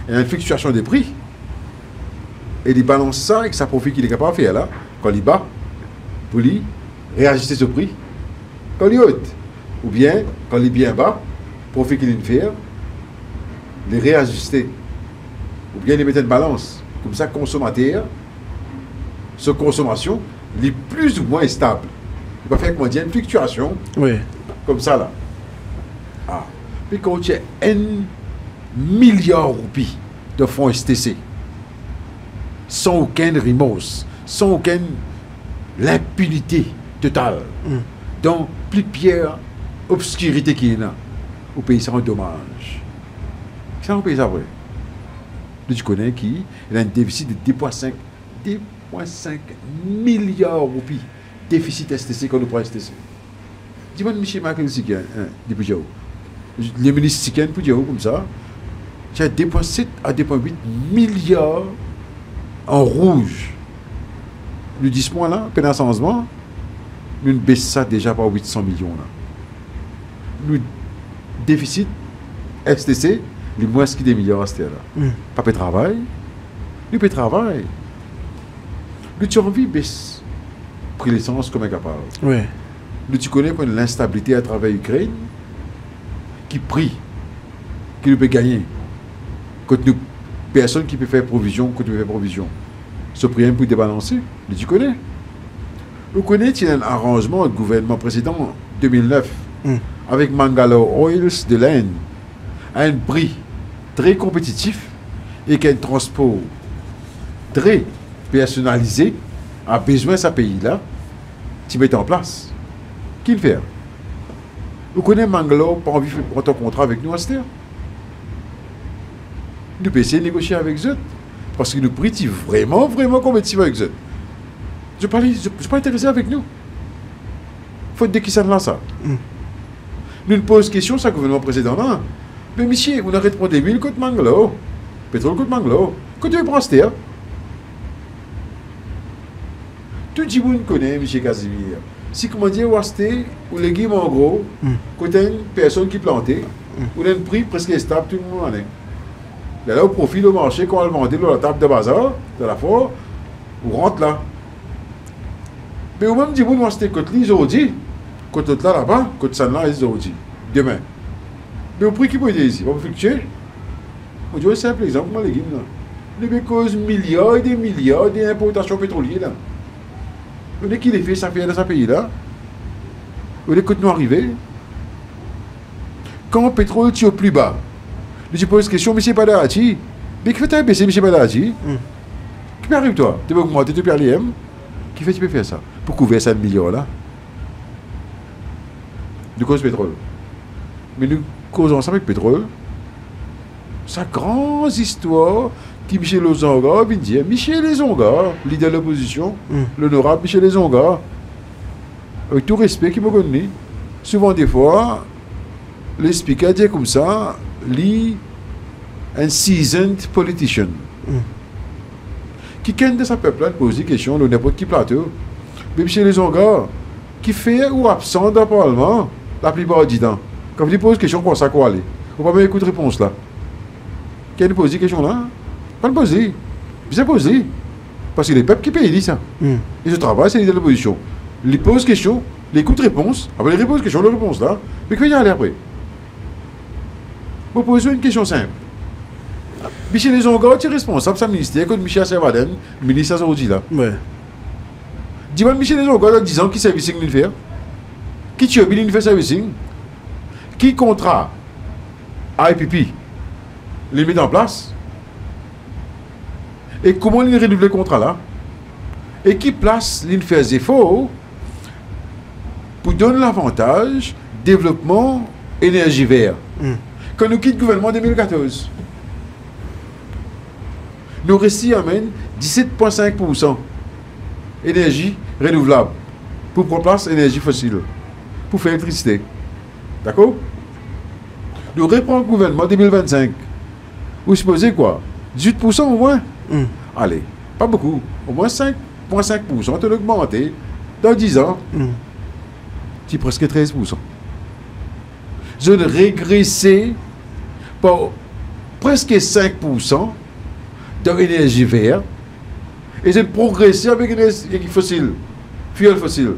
Il y a une fluctuation des prix. Et il balance ça avec sa profit qu'il est capable de faire là, quand il bat, pour lui réajuster ce prix. Quand il est haut, ou bien quand il est bien bas, profit qu'il fait, les réajuster. Ou bien les mettre en balance. Comme ça, consommateur, sa consommation, il est plus ou moins stable. Il va faire comment dire une fluctuation. Oui. Comme ça là. Ah. Puis quand tu as 1 milliard de roupies de fonds STC, sans aucune remorse, sans aucune l'impunité totale, dans plus pire obscurité qu'il y a, au pays ça un dommage. Ça on paye ça vrai. Tu connais qui? Il a un déficit de 2,5 milliards de roupies. Déficit STC qu'on nous prend STC. Dis-moi, M. Michael Sikin, depuis Diao. Les ministres Sikin, pour Diao, comme ça, tu as 2,7 à 2,8 milliards en rouge. Nous disons point là, pendant changement, nous baissons ça déjà par 800 millions là. Nous déficit STC, les moins qui des milliards là. Pas de travail, nous pas de travail. Nous tu as envie de baisser prix l'essence comme incapable. Oui. Nous tu connais l'instabilité à travers l'Ukraine qui prie, qui nous peut gagner. Quand nous personne qui peut faire provision, quand nous fait provision. Ce prix pour débalancer, mais tu connais. Vous connaissez, il y a un arrangement du gouvernement précédent en 2009 avec Mangalore Oils de l'Inde à un prix très compétitif et qu'un transport très personnalisé a besoin de ce pays-là, tu mets en place. Qui le fait? Vous connaissez Mangalore, pas envie de prendre un contrat avec nous à cette heure. Nous pouvons essayer de négocier avec eux. Parce que nous prix est vraiment compétitif avec eux. Je ne suis pas intéressé avec nous. Il faut dire qui ça là ça. Nous nous posons question sur le gouvernement précédent là. Mais monsieur, on arrête de prendre des villes contre Mangalore. Pétrole contre Mangalore. Quand tu veux prendre cette terre. Tout le monde connaît M. Casimir. Si comment dire, ou les légumes en gros, quand tu as une personne qui plantait, on a un prix presque stable tout le monde en est. Là, au profit du marché, quand on le vendait dans la table de bazar, de la fois, on rentre là. Mais au même dit, vous, moi, c'était côté aujourd'hui, côté là, là-bas, côté ça là, aujourd'hui, demain. Mais au prix qui peut être ici, on va fluctuer. On dit, c'est un simple exemple, moi, les légumes, là. Les causes milliards et des milliards d'importations pétrolières, là. On est qui les fait, ça fait dans ce pays-là. On est nous arriver. Quand le pétrole tire au plus bas, je pose la question, M. Badati, mais qui fait baisser, M. Badati? Qui peut arriver, toi? Tu peux augmenter, tu peux aller, qui fait, tu peux faire ça? Pour couvrir 5 millions, là? Nous causons pétrole. Mais nous causons ça avec pétrole. Sa grande histoire, qui Michel Lozanga vient dire, Michel Lozanga, leader de l'opposition, l'honorable Michel Lozanga, avec tout respect qu'il me connaît, souvent des fois, les speakers disent comme ça, lui, un seasoned politician. Qui de sa peuple pose des questions dans n'importe qui plateau. Mais chez les Zonga, qui fait ou absent d'un parlement, la plupart du temps. Quand vous pose des questions, pour ça quoi aller. Vous pas même écouter réponse là. Qui nous pose des questions là? Pas le poser. Vous poser. Parce que les peuples qui payent ça. Et ce travail, c'est l'idée de l'opposition. Ils posent des questions, les écoutent réponse, après les posent questions, les réponses là. Mais qu'il y a aller après? Vous posez une question simple. Michel Lezonga, tu es responsable de ce ministère, comme Michel Servaden, ministre Saoudi là. Ouais. Dis-moi, Michel Lezonga, il y a 10 ans, qui servicing il fait? Qui tue il fait servicing? Qui contrat IPP les met en place? Et comment il renouvelle le contrat là? Et qui place il fait des efforts pour donner l'avantage, développement énergie verte. Quand nous quittons le gouvernement en 2014, nous récits amènent 17,5% énergie renouvelable pour prendre place énergie fossile, pour faire électricité. D'accord? Nous reprenons le gouvernement en 2025. Vous supposez quoi? 18% au moins? Allez, pas beaucoup. Au moins 5,5% de l'augmenter dans 10 ans. C'est presque 13%. Je ne régressais par presque 5% dans l'énergie verte et j'ai progressé avec l'énergie fossile, fuel fossile.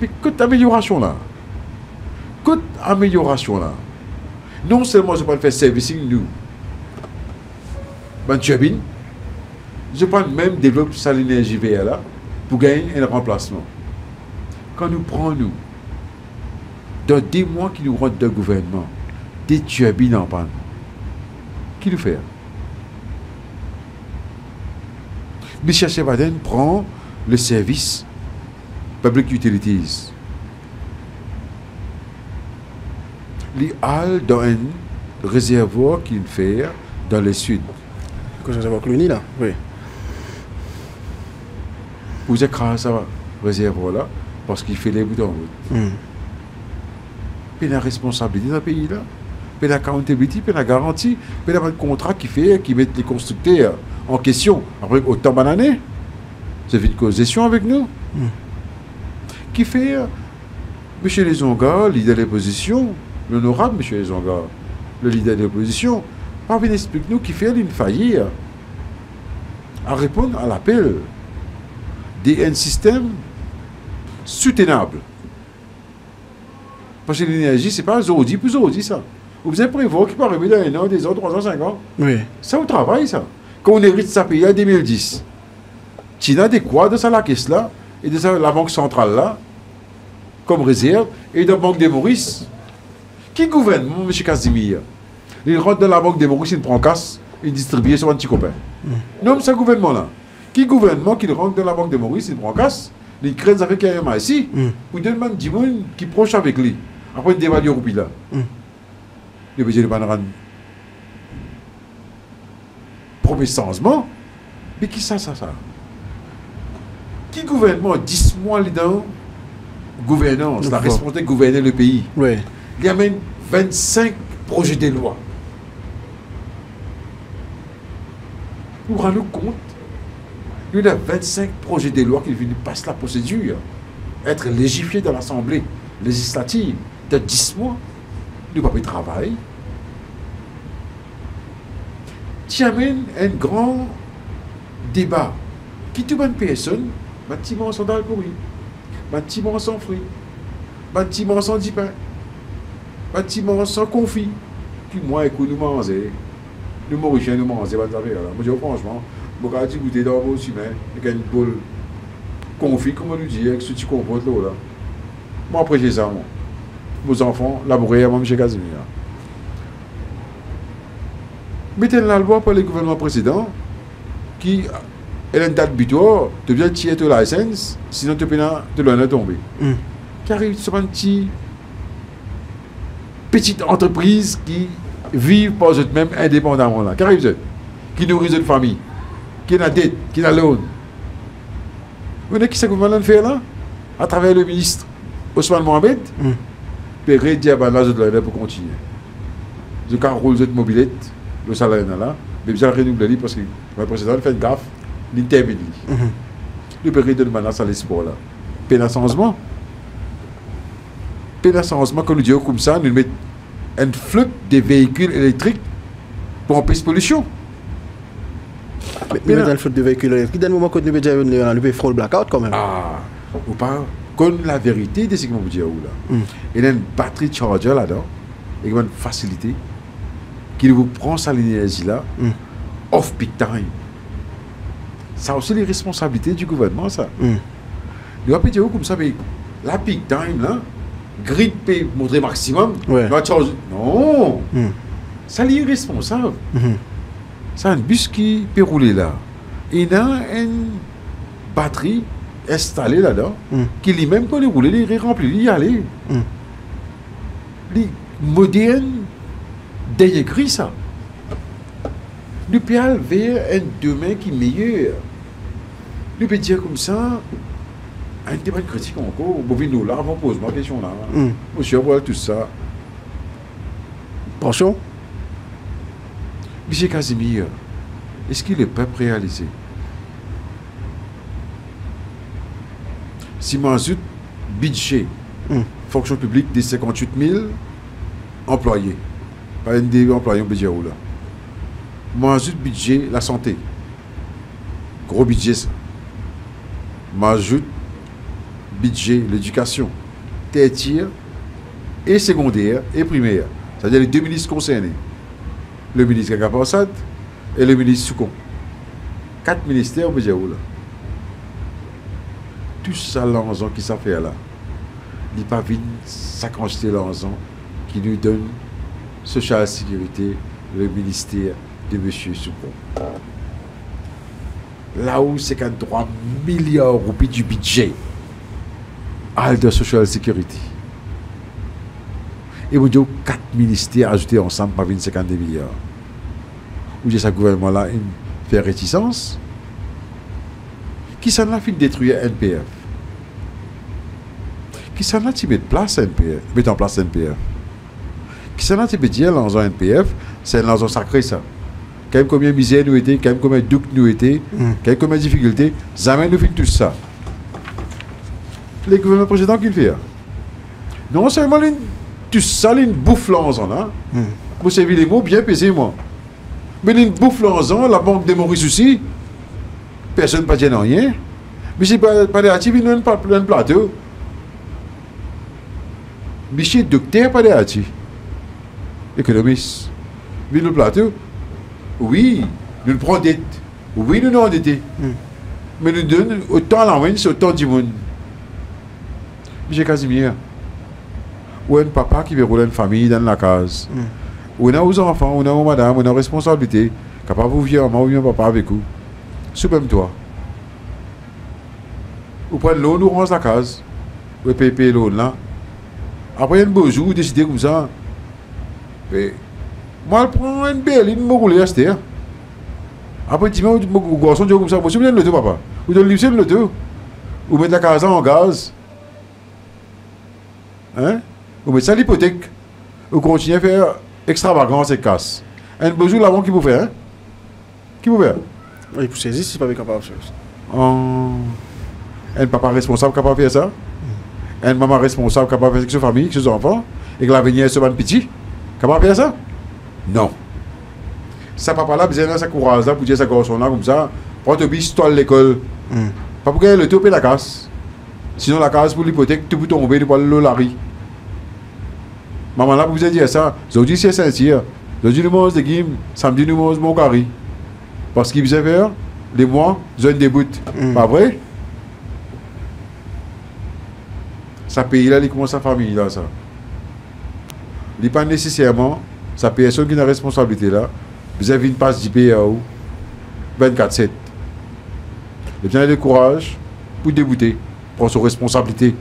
Mais quelle amélioration là? Quelle amélioration là? Non seulement je peux faire servicing nous, ben turbine, je peux même développer ça l'énergie verte là pour gagner un remplacement. Quand nous prenons dans des mois qui nous rentrent dans le gouvernement, des turbines en panne, qui nous fait? Michel Chevaden prend le service Public Utilities. Il a dans un réservoir qu'il fait dans le sud. Que je réservoir Cluny là? Oui. Vous écrasez ce réservoir là parce qu'il fait les bouts en route. Puis la responsabilité dans le pays là, puis la accountability, puis la garantie, puis le contrat qui met les constructeurs en question. Après autant d'années, c'est une causation avec nous. Qui fait M. Lezonga, leader de l'opposition, l'honorable M. Lezonga, le leader de l'opposition, explique-nous qui fait une faillite à répondre à l'appel d'un système soutenable. Parce que l'énergie, ce n'est pas aujourd'hui, plus aujourd'hui, ça. Vous avez prévu qu'il peut arriver dans un an, 2 ans, 3 ans, 5 ans. Oui. Ça, au travail, ça. Quand on hérite sa pays en 2010, tu as des quoi de ça, la caisse là, et de ça, la banque centrale là, comme réserve, et de la banque des Maurice. Qui gouverne, M. Casimir? Il rentre dans la banque des Maurice, il prend casse, il distribue sur un petit copain. Non, c'est un gouvernement là. Qui gouvernement qui rentre dans la banque des Maurice, il prend casse, il crée des affaires qui sont ici, ou il demande 10 personnes qui proche avec lui. Après, il dévalue le roupie là. Il veut dire le panorama. Premier changement. Mais qui ça? Qui gouvernement 10 mois dedans? Gouvernance, la responsabilité de gouverner le pays. Oui. Il y a même 25 projets de loi. Vous vous rendez compte? Il y a 25 projets de loi qui viennent passer la procédure, être légifierés dans l'Assemblée législative de 10 mois. Nous n'avons pas de travail. Tu amènes un grand débat qui tout bonne personne, bâtiment sans dalle pourri, bâtiment sans fruits, bâtiment sans pain, bâtiment sans confit. Puis moi, écoute, nous mangeons. Nous Mauriciens, nous mangeons, pas de affaire. Moi, je dis franchement, je vais aller goûter dans vos humains, avec une boule confit, comme on nous dit, avec ce petit compote là. Moi, après, j'ai ça, moi. Vos enfants, labourer à M. Casimir. Mettez la loi pour le gouvernement précédent qui a une date butoir, tu viens tirer ta licence, sinon tu peux te l'en tomber. Qui arrive sur une petite entreprise qui vit par eux-mêmes indépendamment là. Qui arrive, qui nourrit une famille, qui a dette, qui a l'eau. Vous voyez qui c'est que le gouvernement fait là? À travers le ministre Ousmane Mohamed, puis redire là, je dois pour continuer. Je carroule cette mobilette. Le salaire est là, mais je vais renouveler parce que le président fait une gaffe, il termine. Le période de menace à l'espoir là. Puis le changement, quand nous disons comme ça, nous mettons un flux de véhicules électriques pour empêcher la pollution. Mais dans le flux de véhicules électriques, dans le moment où nous avons fait le blackout quand même. Ah, ou pas, comme la vérité de ce que je vous dis là. Il y a une batterie charger là-dedans, et une facilité. Qui vous prend ça l'énergie là, off peak time. Ça a aussi les responsabilités du gouvernement, ça. Il va pas dire comme ça, mais la peak time là, grid peut montrer maximum. Ouais. Non, ça est irresponsable. C'est un bus qui peut rouler là. Il y a une batterie installée là-dedans, qui lui-même peut les rouler, les remplir, y aller. moderne, dernier gris ça. Nous pouvons aller vers un demain qui est meilleur. Nous pouvons dire comme ça, un débat critique encore, nous là, on pose ma question là. Monsieur, voilà tout ça. Attention. Monsieur Casimir, est-ce qu'il est pas réalisé? Si m'ajoute budget, fonction publique de 58 000 employés, pas des employés au budget là. M'ajoute budget la santé, gros budget ça. M'ajoute budget l'éducation, tertiaire et secondaire et primaire, c'est-à-dire les deux ministres concernés, le ministre Kakapassad et le ministre Soukon. 4 ministères au budget là. Tout ça l'argent qui s'en fait là, il n'y a pas 50 l'argent qui nous donne Social Sécurité, le ministère de M. Soukon. Là où 53 milliards de roupies du budget à la Social Sécurité. Et vous dites 4 ministères ajoutés ensemble par 52 milliards. Vous dites que ce gouvernement-là fait réticence. Qui s'en a fait détruire NPF? Qui s'en a fait mettre en place NPF? Qui s'en a fait dire l'argent NPF, c'est l'argent sacré ça. Quand même combien de misère nous était, quand même combien de doute nous était, quand même combien de difficultés, jamais nous fait tout ça. Les gouvernements précédents qui le font. Non seulement tout ça, ils bouffent l'argent là. Vous savez les mots bien pesés moi. Mais ils bouffent l'argent, la banque de Maurice aussi. Personne ne peut dire rien. Mais c'est pas des actifs, ils n'ont pas plein de plateau. Monsieur docteur, pas des actifs. Économiste. Mais le plateau, oui, nous prenons dette. Oui, nous nous endettés. Mais nous donnons autant à l'envoi, c'est autant du monde. Monsieur Casimir, ou un papa qui veut rouler une famille dans la case. Ou on a aux enfants, on a aux madame, on a une responsabilité. Capable de vous vivre, maman ou bien papa avec vous. Même toi. Vous prenez l'eau, nous range la case. Vous payez l'eau là. Après, un beau jour, vous décidez comme ça. Mais, moi, je prends une belle, je me roule à cette. Après, tu me dis, vous garçon, comme ça, vous me donnez le tout, papa. Vous donnez le tout. Vous mettez la case en gaz. Hein? Vous mettez ça à l'hypothèque. Vous continuez à faire extravagance et casse. Un beau jour, là-bas, qui vous fait, hein? Qui vous fait? Oui, pour saisir, c'est pas capable de faire ça. Un papa responsable capable de faire ça? Un maman responsable capable de faire avec sa famille, avec ses enfants, et que l'avenir se van petit? Capable de faire ça? Non. Ça papa là, besoin de sa courage là pour dire sa garçon là comme ça, prends ton bis, toi à l'école. Pas pour gagner le tout et la casse. Sinon la casse pour l'hypothèque, tout peut tomber de le lari. Maman là, pour vous dire ça, aujourd'hui c'est sincère. Aujourd'hui nous mange des guimes, samedi nous mange mon carré. Parce qu'il faisait faire, les mois, zone de bout. Pas vrai? Ça paye là, il commence sa famille là, ça. Il n'est pas nécessairement, sa personne qui a la responsabilité là, vous avez une passe d'IPAO 24/7. Et bien, il a le courage pour débouter, prendre ses responsabilités,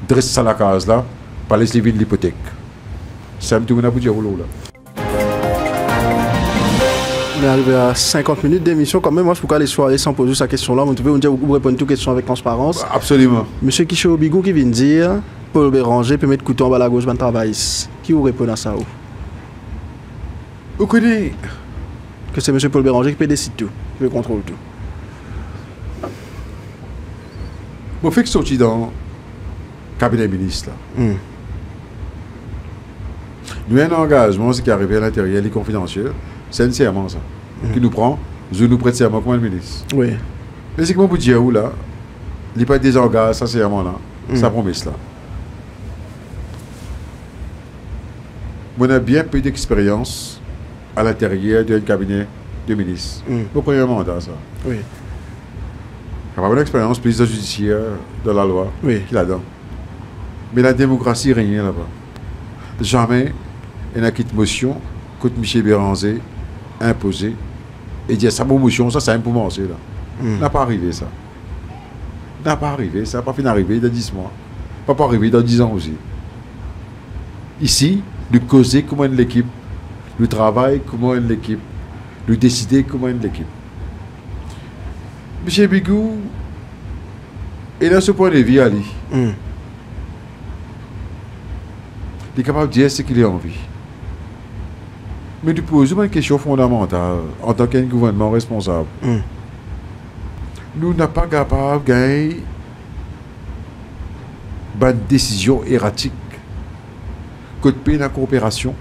dresser ça à la case là, pas laisser vivre l'hypothèque. C'est un petit peu de dire là. On est arrivé à 50 minutes d'émission quand même. Moi, je peux pas aller soirées sans poser cette question-là. Vous pouvez vous répondre à toutes questions avec transparence. Absolument. Monsieur Kisho Bigou qui vient de dire Paul Béranger peut mettre couteau en bas à la gauche, ben travail. Qui vous répond à ça? Vous connaissez que c'est monsieur Paul Béranger qui peut décider tout, qui peut contrôler tout. Vous faites sortir dans le cabinet ministre là. Nous avons un engagement qui est arrivé à l'intérieur, il est confidentiel. C'est sincèrement ça. Qui nous prend, je nous prête serment comme un ministre. Oui. Mais c'est comment vous dire où là, il n'y a pas de désengagement, sincèrement là, ça promesse là. On a bien peu d'expérience à l'intérieur d'un cabinet de ministre. Au premier mandat ça. Oui. Il n'y a pas d'expérience plus de judiciaire de la loi qu'il a dedans. Mais la démocratie, rien là-bas. Jamais il y a une motion contre Michel Béranger imposé et dire sa motion, ça c'est un peu commencer là. N'a pas arrivé ça. N'a pas arrivé, ça n'a pas fini d'arriver dans 10 mois. Pas arrivé dans 10 ans aussi. Ici, de causer comment est l'équipe, le travail, comment est l'équipe, de décider comment est l'équipe. M. Bigou, et dans ce point de vue, Ali, il est capable de dire ce qu'il a envie. Mais tu poses une question fondamentale en tant qu'un gouvernement responsable. Nous n'sommes pas capables de gagner une décision erratique que de payer la coopération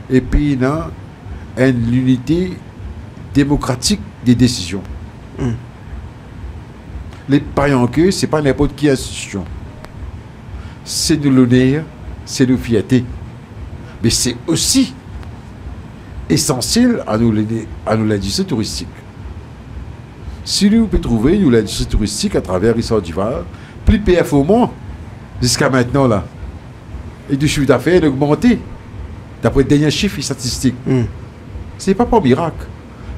et puis une unité démocratique des décisions. Les païens que ce n'est pas n'importe qui institution. C'est de l'honneur, c'est de fierté. Mais c'est aussi essentiel à nous l'industrie touristique. Si nous pouvons trouver l'industrie touristique à travers l'histoire du Val, plus performant jusqu'à maintenant là, et du chiffre d'affaires d'augmenter, d'après les derniers chiffres statistiques. Ce n'est pas pour miracle.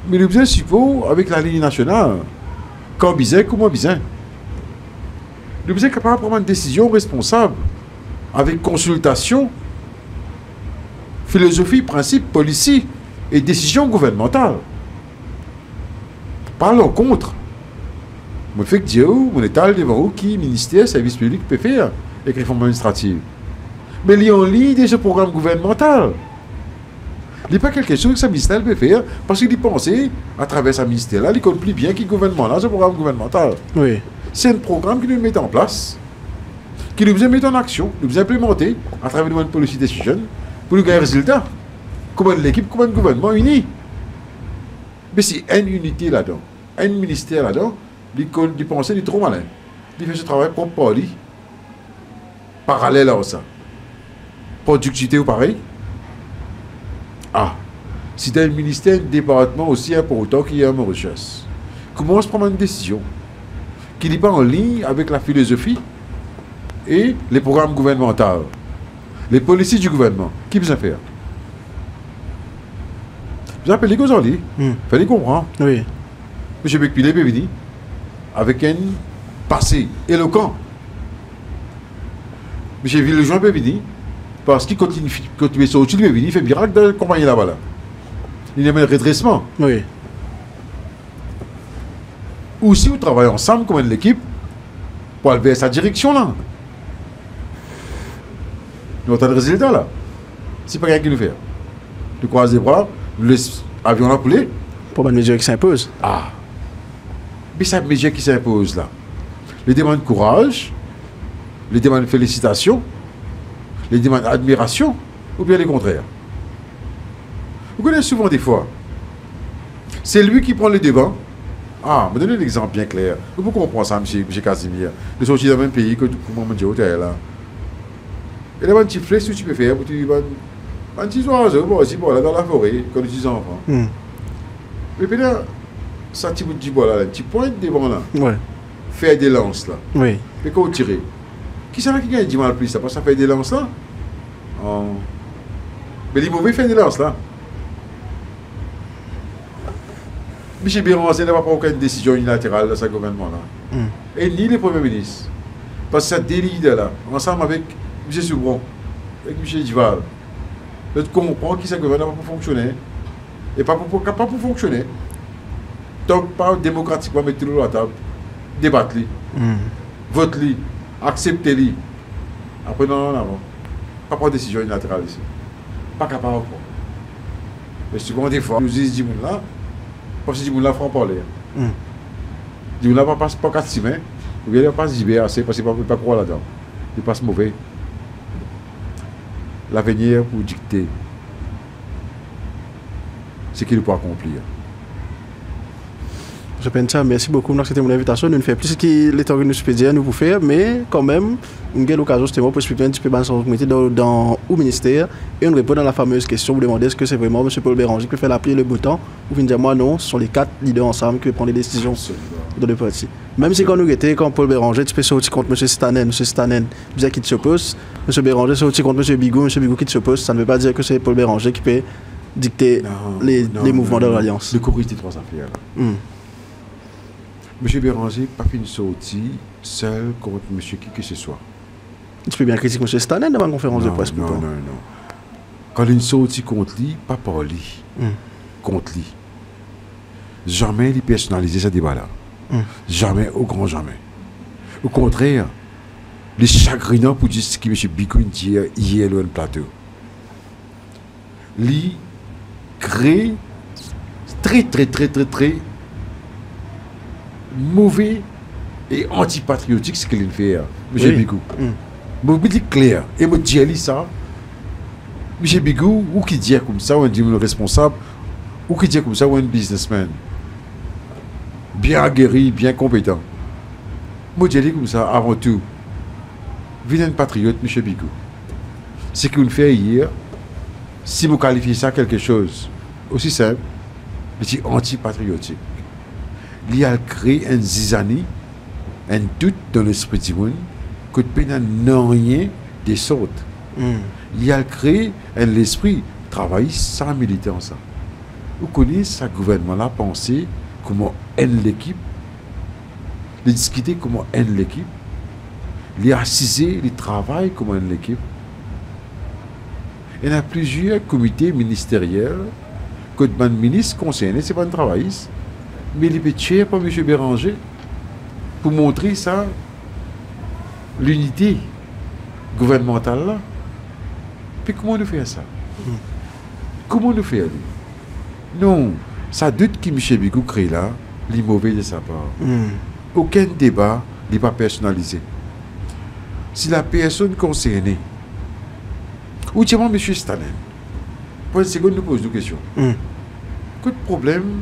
Mais nous besoin suppose avec la ligne nationale, quand bizarre, comment bizarre. Nous sommes capables de prendre une décision responsable, avec consultation, philosophie, principe, policy et décision gouvernementale. Parlons contre. Je fais que Dieu, mon état devant vous, qui ministère, service public peut faire avec réforme administrative. Mais il y a en ligne de ce programme gouvernemental. Il n'est pas quelque chose que ce ministère peut faire parce qu'il pense à travers ce ministère-là, il compte plus bien qu'il gouvernement-là, ce programme gouvernemental. Oui. C'est un programme qui nous met en place, qui nous met en action, nous implémenter à travers une policy decision pour nous gagner un résultat. Comment l'équipe, comment le gouvernement uni. Mais c'est une unité là-dedans, un ministère là-dedans, il pense qu'il est trop malin. Il fait ce travail propre pour lui, parallèle à ça. Productivité ou pareil. Ah, c'est un ministère, un département aussi important qu'il y a en Mauritius. Comment se prendre une décision qui n'est pas en ligne avec la philosophie et les programmes gouvernementaux, les politiques du gouvernement. Qui peut faire? Vous appelez les gosses il fallait comprendre. Oui. M. Bekpile peut venir avec un passé éloquent. M. Villejoin peut venir parce qu'il continue sur il peut venir, il fait miracle de la compagnie là-bas. Là. Il y a un redressement. Oui. Ou si vous travaillez ensemble comme une équipe pour aller vers sa direction là. Nous avons le résultat là. C'est pas quelqu'un qui nous fait. Nous croisons les bras, nous laissons l'avion là couler. Pour une mesure qui s'impose. Ah. Mais c'est une mesure qui s'impose là. Les demandes de courage, les demandes de félicitations, les demandes d'admiration, ou bien les contraires. Vous connaissez souvent des fois. C'est lui qui prend le devant. Ah, me donnez l'exemple bien clair. Vous comprenez ça, M. Casimir. De sortir dans le même pays que tout le monde dit là. Et là, un petit flèche, tu peux faire, tu dis, un petit oiseau, bon, aussi, bon, là, dans la forêt, quand tu es enfant. Mais puis là, ça, tu dis, voilà, un petit point devant là. Ouais. Faire des lances là. Oui. Mais quand vous tirez, qui c'est là qui gagne du mal plus, ça parce que ça fait des lances là? Oh. Mais les mauvais font des lances là. M. Béranger n'a pas pris aucune décision unilatérale dans ce gouvernement-là. Et ni les premiers ministres. Parce que ça délie de là, ensemble avec M. Soubron, avec M. Dival. Nous comprenons que ce gouvernement n'a pas pour fonctionner. Et pas pour fonctionner. Donc, pas démocratiquement, mettez-le à la table, débattez-le, votez-le, acceptez-le. Après, non, pas prendre de décision unilatérale ici. Pas capable. Mais souvent, des fois, nous disons là, parce que ces gens-là font parler. Ces gens-là ne passent pas 4 semaines, ou bien ils ne passent pas assez parce qu'ils ne peuvent pas croire là-dedans. Ils passent mauvais. L'avenir pour dicter ce qu'il peut accomplir. Je pense ça, merci beaucoup pour accepter mon invitation. Nous ne faisons plus ce que l'État nous peut dire, nous pouvons faire, mais quand même, nous avons l'occasion justement pour expliquer un petit peu dans le ministère et on répond dans la fameuse question, vous demandez est-ce que c'est vraiment M. Paul Béranger qui peut faire l'appuyer le bouton ou vous dire moi non, ce sont les 4 leaders ensemble qui prennent les décisions dans le parti. Même si quand nous étions, quand Paul Béranger, tu peux sortir contre M. Stanen, bien qui s'oppose, M. Béranger sortir contre M. Bigou qui s'oppose, ça ne veut pas dire que c'est Paul Béranger qui peut dicter les mouvements de l'Alliance. Le courrier des 3 affaires. M. Béranger n'a pas fait une sortie seul contre M. qui que ce soit. Tu peux bien critiquer M. Stanen dans ma conférence de presse. Non. Quand il sortit contre lui, pas par lui. Contre lui. Jamais il personnalisait ce débat-là. Jamais, au grand jamais. Au contraire, les chagrinants pour dire ce que M. Bigoun dit hier le plateau. Lui crée très mauvais et antipatriotique ce qu'il fait, M. Bigou. Je me dis clair, et me dis ça, M. Bigou, ou qui dit comme ça, ou un responsable, ou qui dit comme ça, ou un businessman, bien aguerri, bien compétent. Je dis comme ça, avant tout, vilain patriote, M. Bigou. Ce qu'il fait hier, si vous qualifiez ça quelque chose aussi simple, c'est antipatriotique. Il a créé un zizani, un doute dans l'esprit du monde, que tu n'as rien des sortes. Il a créé un esprit travail sans militant. Ça. Vous connaissez ce gouvernement-là, penser comment aide l'équipe, de discuter comment aide l'équipe, les assiser, les travail comment aide l'équipe. Il y a plusieurs comités ministériels que le ministre concerné, ce n'est pas un travailliste, mais il est péché par M. Béranger pour montrer ça, l'unité gouvernementale là. Puis comment nous fait ça? Comment nous fait? Non, ça doute que M. Bigou crée là, il est mauvais de sa part. Aucun débat n'est pas personnalisé. Si la personne concernée, ou tu vois M. Stanen, pour une seconde, nous posons une question. Quel problème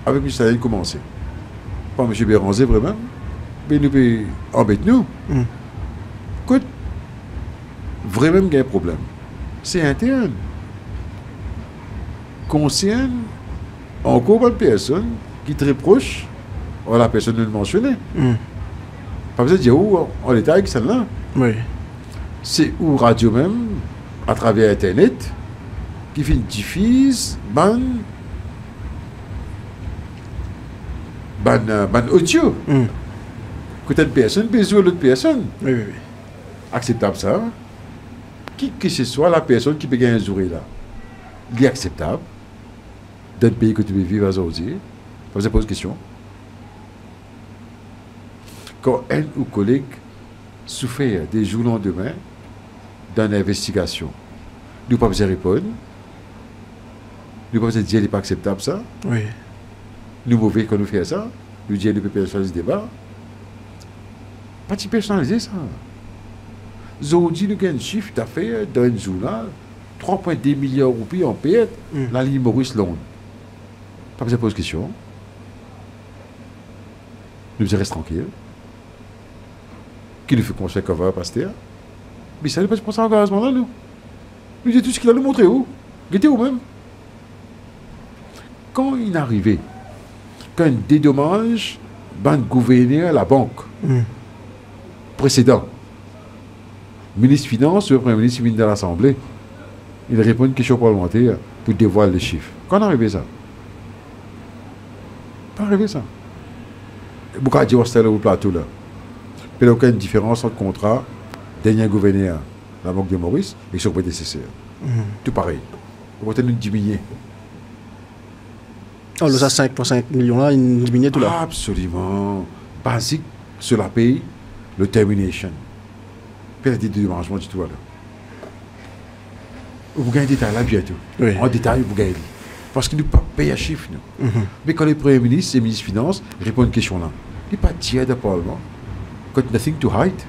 avec M. Stanen commencer? Pas M. Béranger vraiment, mais nous pouvons embêter nous. Quel vraiment il y a un problème? C'est interne. Concerne encore une personne qui est très proche, la personne de le mentionner. Pas besoin de dire où en l'état avec celle-là. Oui. C'est où radio même, à travers Internet, qui fait une diffuse, ban audio. Que une personne peut jouer l'autre personne. Oui. Acceptable ça. Qui que ce soit la personne qui peut gagner un jour là. Il est acceptable. Dans le pays que tu veux vivre aujourd'hui. Vous avez posé une question. Quand un ou collègue souffre des jours au lendemain dans l'investigation, nous ne pouvons pas répondre. Nous ne pouvons pas dire qu'il n'est pas acceptable ça. Oui. Nous mauvais quand nous faisons ça. Nous disons que nous pouvons personnaliser le débat. Pas de personnaliser ça. Aujourd'hui, nous avons un chiffre d'affaires dans un journal, 3,2 milliards de roupies en perte, la ligne Maurice Londres. Pas besoin de poser question. Nous restons tranquilles. Qui nous fait conseiller qu'on va passer? Mais ça n'est pas pour ça engagement là, nous. Nous disons tout ce qu'il a nous montré où? Guettez où même? Quand il est arrivé, quand il dédommage, ban gouverneur la banque précédent, ministre des Finances, le Premier ministre vient de l'Assemblée, il répond à une question parlementaire pour dévoiler les chiffres. Quand est arrivé ça? Pas arrivé ça. Beaucoup de gens sont au plateau là. Il n'y a aucune différence entre le contrat dernier gouverneur, la banque de Maurice, et son prédécesseur. Tout pareil. On va nous diminuer. Oh, le 5,5 millions là, il diminue tout là. Absolument. Basique sur la paye, le termination. Puis il y a des dédommagements du tout là. Vous gagnez des détails là bientôt. Oui. En détail, vous gagnez. Parce qu'il ne peut pas payer à chiffre. Mais quand le Premier ministre et le ministre des Finances répondent à une question là, il n'est pas dit de Parlement. Got nothing to hide.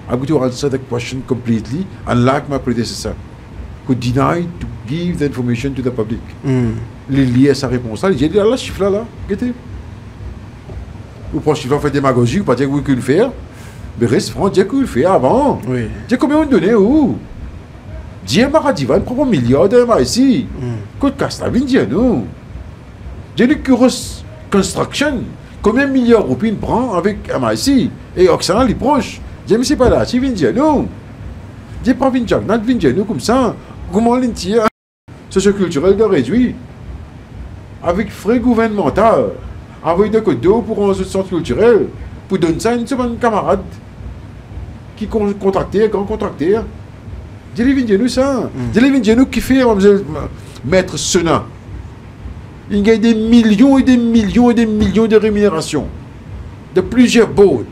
I'm going to answer the question completely, unlike my predecessor, who denied to give the information to the public. Les liés à sa réponse là, il dit là, chiffre là, guettez. Ou pour chiffre, fait démagogie, ou pas dire que vous pouvez le faire. Mais reste franc, dire que vous le faites avant. Oui. Dis combien on donnait où? Dis Maradivan, prend un milliard de ici. Côte Castavine, dis nous. Dis le Curos Construction. Combien de milliards de roupies prend avec MIC et Occident les proches? Dis mais c'est pas là, si vient dire nous. Dis pas vient dire, vient dire nous comme ça. Comment l'intérieur socioculturel de réduit avec frais gouvernemental, avec des codes d'eau pour un centre culturel, pour donner ça à une seconde camarade. qui contracté, quand contracté. J'ai nous ça. J'ai nous qui fait maître Sena. Il gagne des millions et des millions et des millions de rémunérations. De plusieurs boats.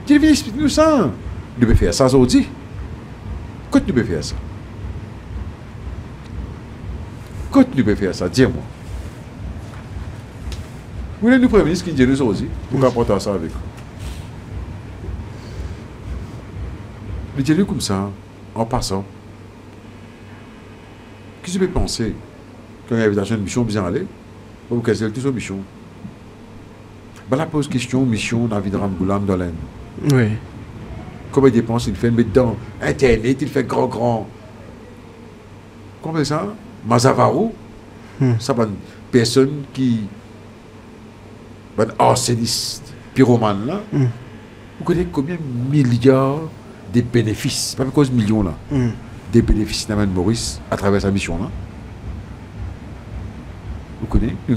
J'ai explique nous ça. Nous pouvons faire ça aujourd'hui. Quand nous pouvons faire ça? Quand nous pouvons faire ça? Dis-moi. Vous voulez nous Premier ministre qui dit nous aussi? Pour apporter ça avec vous. Mais dis-le comme ça, en passant. Qu'est-ce que tu peux penser? Quand il y a une mission bien aller, vous casez tout sur mission. Ben la pose question, mission dans la vie de Ramgoulam dans l'Inde. Oui. Combien de dépenses il fait? Mais dans Internet, il fait grand. Combien ça? Mazavaru, ça va une personne qui. Un arsoniste, pyromane là. Vous connaissez combien de milliards de bénéfices, pas cause de millions là, des bénéfices d'Aman Maurice à travers sa mission là? Vous connaissez? Il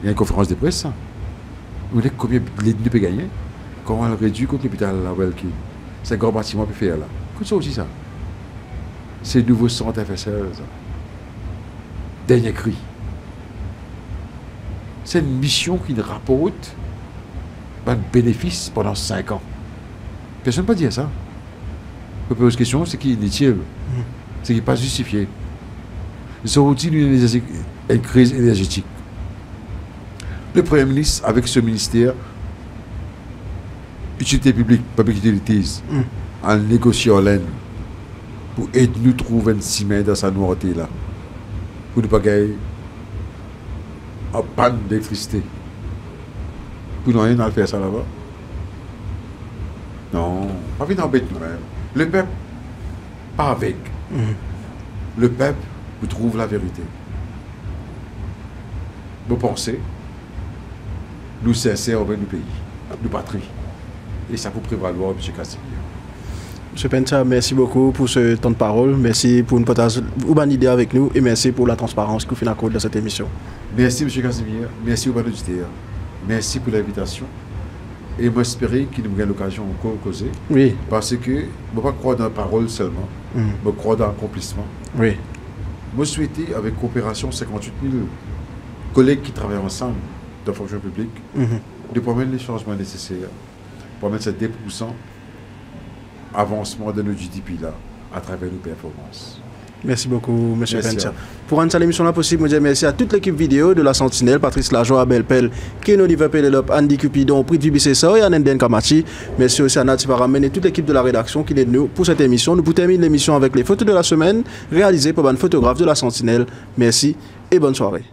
y a une conférence de presse. Ça. Vous connaissez combien l'État peut gagner? Comment elle réduit contre l'hôpital là, c'est un grand bâtiment peut faire là. Écoute ça aussi ça. C'est nouveau centre FSL ça. Dernier cri. C'est une mission qui rapporte un bénéfice pendant 5 ans. Personne ne peut dire ça. La première question, c'est qu'il est inutile. C'est qu'il n'est pas justifié. Ils ont dit une crise énergétique. Le Premier ministre, avec ce ministère, utilité publique, public utilities, en négociant en laine, pour aider nous trouver un ciment dans sa noirauté là. Pour ne pas gagner en panne d'électricité. Pour nous rien à faire ça là-bas. Non, pas venir embêter nous-mêmes. Le peuple, pas avec. Le peuple, vous trouve la vérité. Vous pensez, nous sincères envers nos pays, nos patries. Et ça peut prévaloir, M. Casimir. M. Pencha, merci beaucoup pour ce temps de parole. Merci pour une partage ou bonne idée avec nous. Et merci pour la transparence que vous faites dans cette émission. Merci, M. Casimir. Merci aux auditeurs. Merci pour l'invitation. Et moi, j'espère qu'il nous gagne l'occasion encore de causer. Oui. Parce que je ne veux pas croire dans la parole seulement. Je crois dans l'accomplissement. Oui. Moi, je souhaitais, avec coopération 58 000 collègues qui travaillent ensemble dans la fonction publique, de permettre les changements nécessaires, pour mettre ce 10% avancement de notre GDP là, à travers nos performances. Merci beaucoup, M. Pencha. Pour rendre l'émission là possible, je dis merci à toute l'équipe vidéo de la Sentinelle, Patrice Lajoie, Abel Pell, Ken Oliver Penelope, Andy Cupidon, Prithvi Bissessor et Anenden Kamachi. Merci aussi à Natif Aramen et toute l'équipe de la rédaction qui est de nous pour cette émission. Nous terminons l'émission avec les photos de la semaine réalisées par un photographe de la Sentinelle. Merci et bonne soirée.